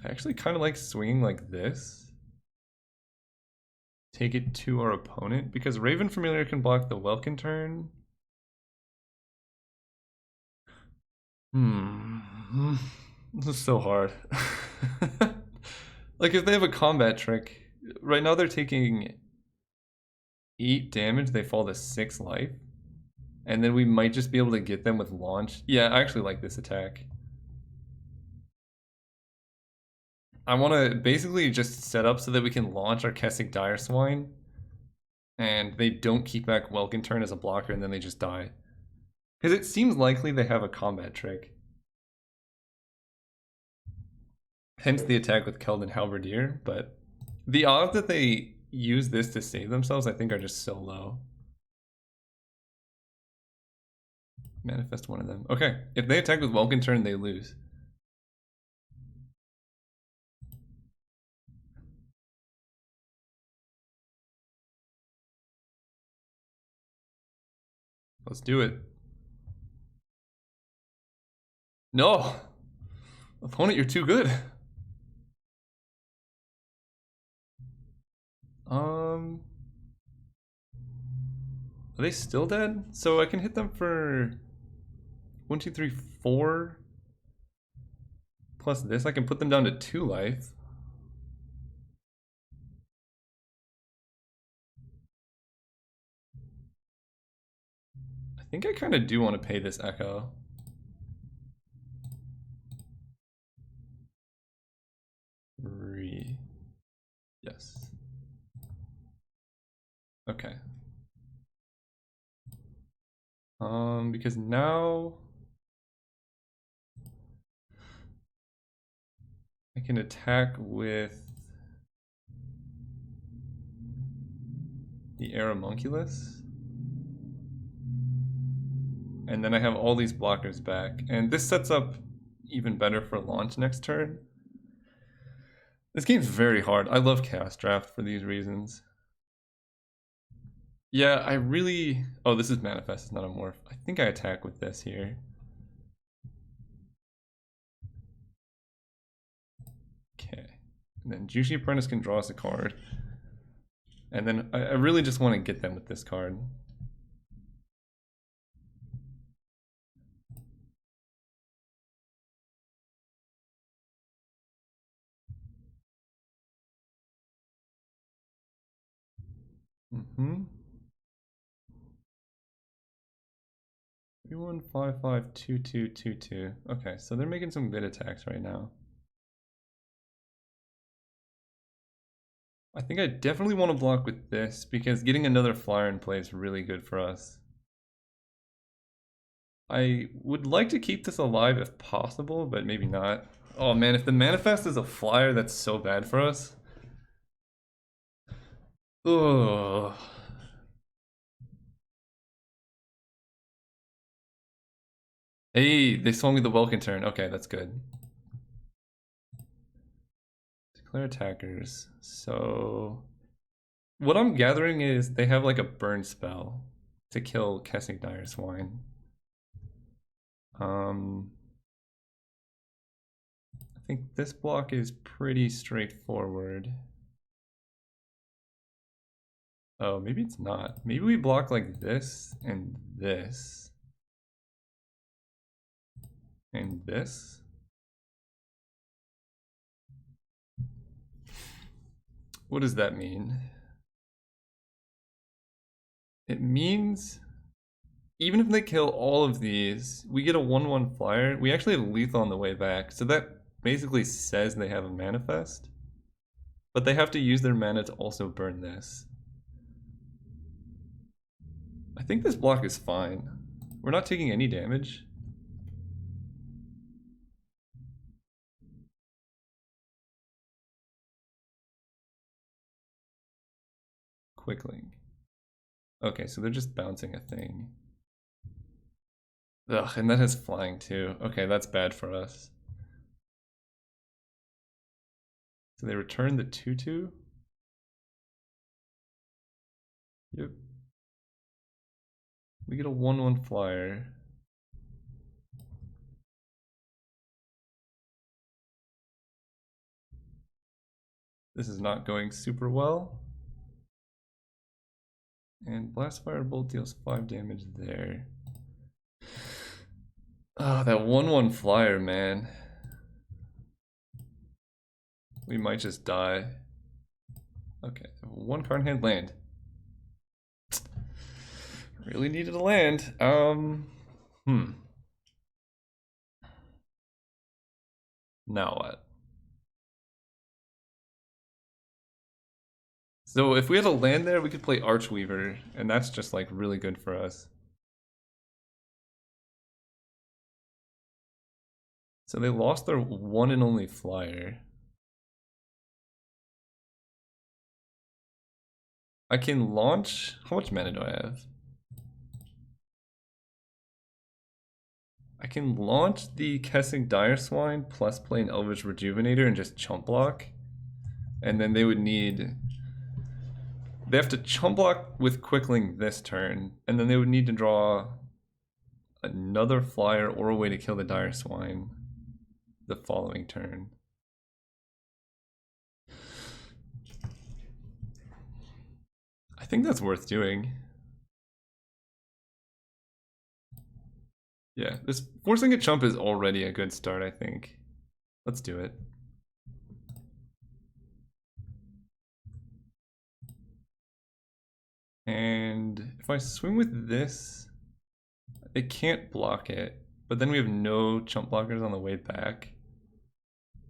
I actually kind of like swinging like this. Take it to our opponent, because Raven Familiar can block the Welkin turn. This is so hard. Like if they have a combat trick, right now they're taking 8 damage, they fall to 6 life. And then we might just be able to get them with launch. Yeah, I actually like this attack. I want to basically just set up so that we can launch our Kessig Dire Swine, and they don't keep back Welkin turn as a blocker, and then they just die. Because it seems likely they have a combat trick. Hence the attack with Keldon Halberdier, but the odds that they use this to save themselves, I think, are just so low. Manifest one of them. Okay, if they attack with Welkin turn, they lose. Let's do it. No! Opponent, you're too good. Are they still dead? So I can hit them for 1, 2, 3, 4. Plus this, I can put them down to 2 life. I think I kind of do want to pay this Echo. Yes. Okay. Because now I can attack with the Aeromunculus. And then I have all these blockers back. And this sets up even better for launch next turn. This game's very hard. I love Chaos Draft for these reasons. Yeah, I really... Oh, this is Manifest, it's not a Morph. I think I attack with this here. Okay. And then Juicy Apprentice can draw us a card. And then I really just want to get them with this card. Mm-hmm. 31552222. Okay, so they're making some good attacks right now. I think I definitely want to block with this because getting another flyer in play is really good for us. I would like to keep this alive if possible, but maybe not. Oh man, if the Manifest is a flyer, that's so bad for us. Ugh. Hey, they swung me the Welkin turn. Okay, that's good. Declare attackers. So what I'm gathering is they have like a burn spell to kill Kessing Dire Swine. I think this block is pretty straightforward. Oh, maybe it's not. Maybe we block like this and this. And this. What does that mean? It means even if they kill all of these, we get a 1/1 flyer. We actually have lethal on the way back. So that basically says they have a Manifest. But they have to use their mana to also burn this. I think this block is fine. We're not taking any damage. Quickling. Okay, so they're just bouncing a thing. Ugh, and that has flying too. Okay, that's bad for us. So they return the 2/2? Yep. We get a 1/1 flyer. This is not going super well. And Blast Firebolt deals 5 damage there. Oh, that 1/1 flyer, man. We might just die. Okay, 1 card in hand land. Really needed a land. Now what? So if we had a land there, we could play Archweaver, and that's just like really good for us. So they lost their one and only flyer. I can launch. How much mana do I have? I can launch the Kessing Dire Swine plus play an Elvish Rejuvenator and just chump block. And then they would need... They have to chump block with Quickling this turn, and then they would need to draw another flyer or a way to kill the Dire Swine the following turn. I think that's worth doing. Yeah, this forcing a chump is already a good start, I think. Let's do it. And if I swing with this, it can't block it, but then we have no chump blockers on the way back. I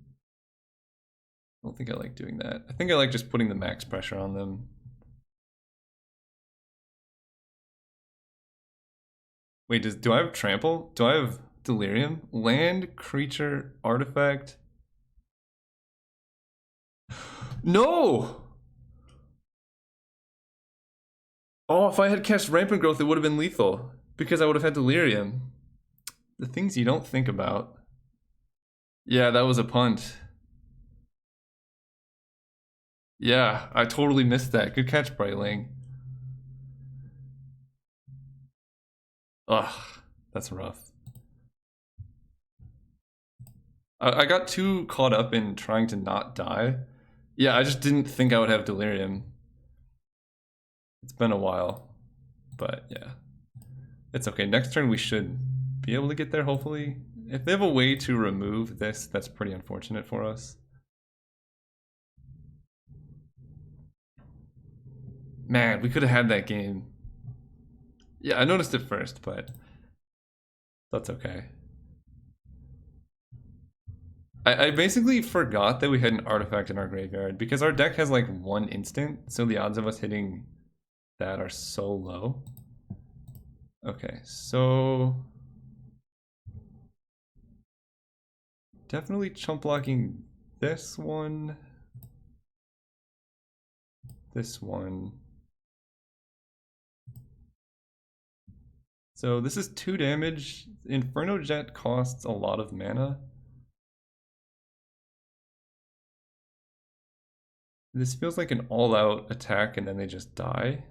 don't think I like doing that. I think I like just putting the max pressure on them. Wait, do I have trample? Do I have delirium? Land, creature, artifact. No! Oh, if I had cast Rampant Growth, it would have been lethal because I would have had delirium. The things you don't think about. Yeah, that was a punt. Yeah, I totally missed that. Good catch, Brightling. Ugh, that's rough. I got too caught up in trying to not die. Yeah, I just didn't think I would have Delirium. It's been a while, but yeah. It's okay. Next turn we should be able to get there, hopefully. If they have a way to remove this, that's pretty unfortunate for us. Man, we could have had that game. Yeah, I noticed it first, but that's okay. I basically forgot that we had an artifact in our graveyard because our deck has like one instant, so the odds of us hitting that are so low. Okay, so definitely chump blocking this one, this one. So this is 2 damage. Inferno Jet costs a lot of mana. This feels like an all-out attack and then they just die.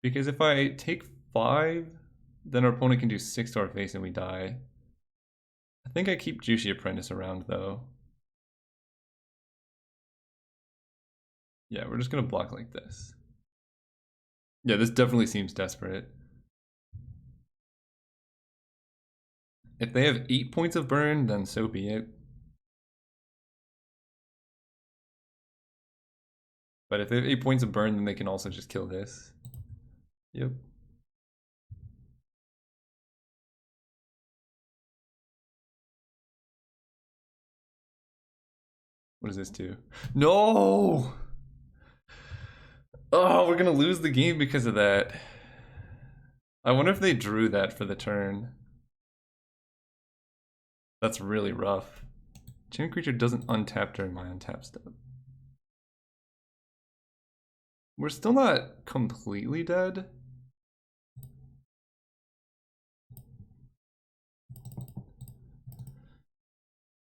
Because if I take 5, then our opponent can do 6 to our face and we die. I think I keep Juicy Apprentice around though. Yeah, we're just gonna block like this. Yeah, this definitely seems desperate. If they have 8 points of burn, then so be it. But if they have 8 points of burn, then they can also just kill this. Yep. What does this do? No! Oh, we're gonna lose the game because of that. I wonder if they drew that for the turn. That's really rough. Chain creature doesn't untap during my untap step. We're still not completely dead.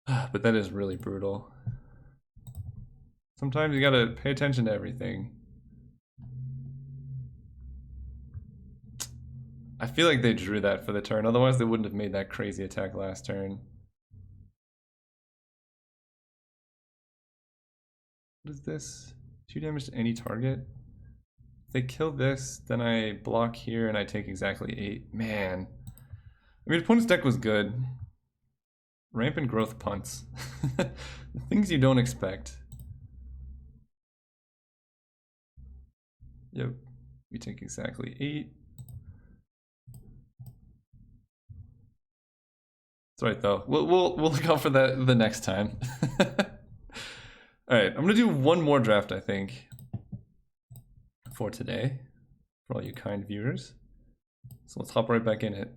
But that is really brutal. Sometimes you gotta pay attention to everything. I feel like they drew that for the turn, otherwise they wouldn't have made that crazy attack last turn. What is this? 2 damage to any target? If they kill this, then I block here and I take exactly 8. Man. I mean, opponent's deck was good. Rampant growth punts. Things you don't expect. Yep. We take exactly 8. That's right though. We'll look out for that the next time. Alright, I'm gonna do one more draft, I think, for today, for all you kind viewers. So let's hop right back in it.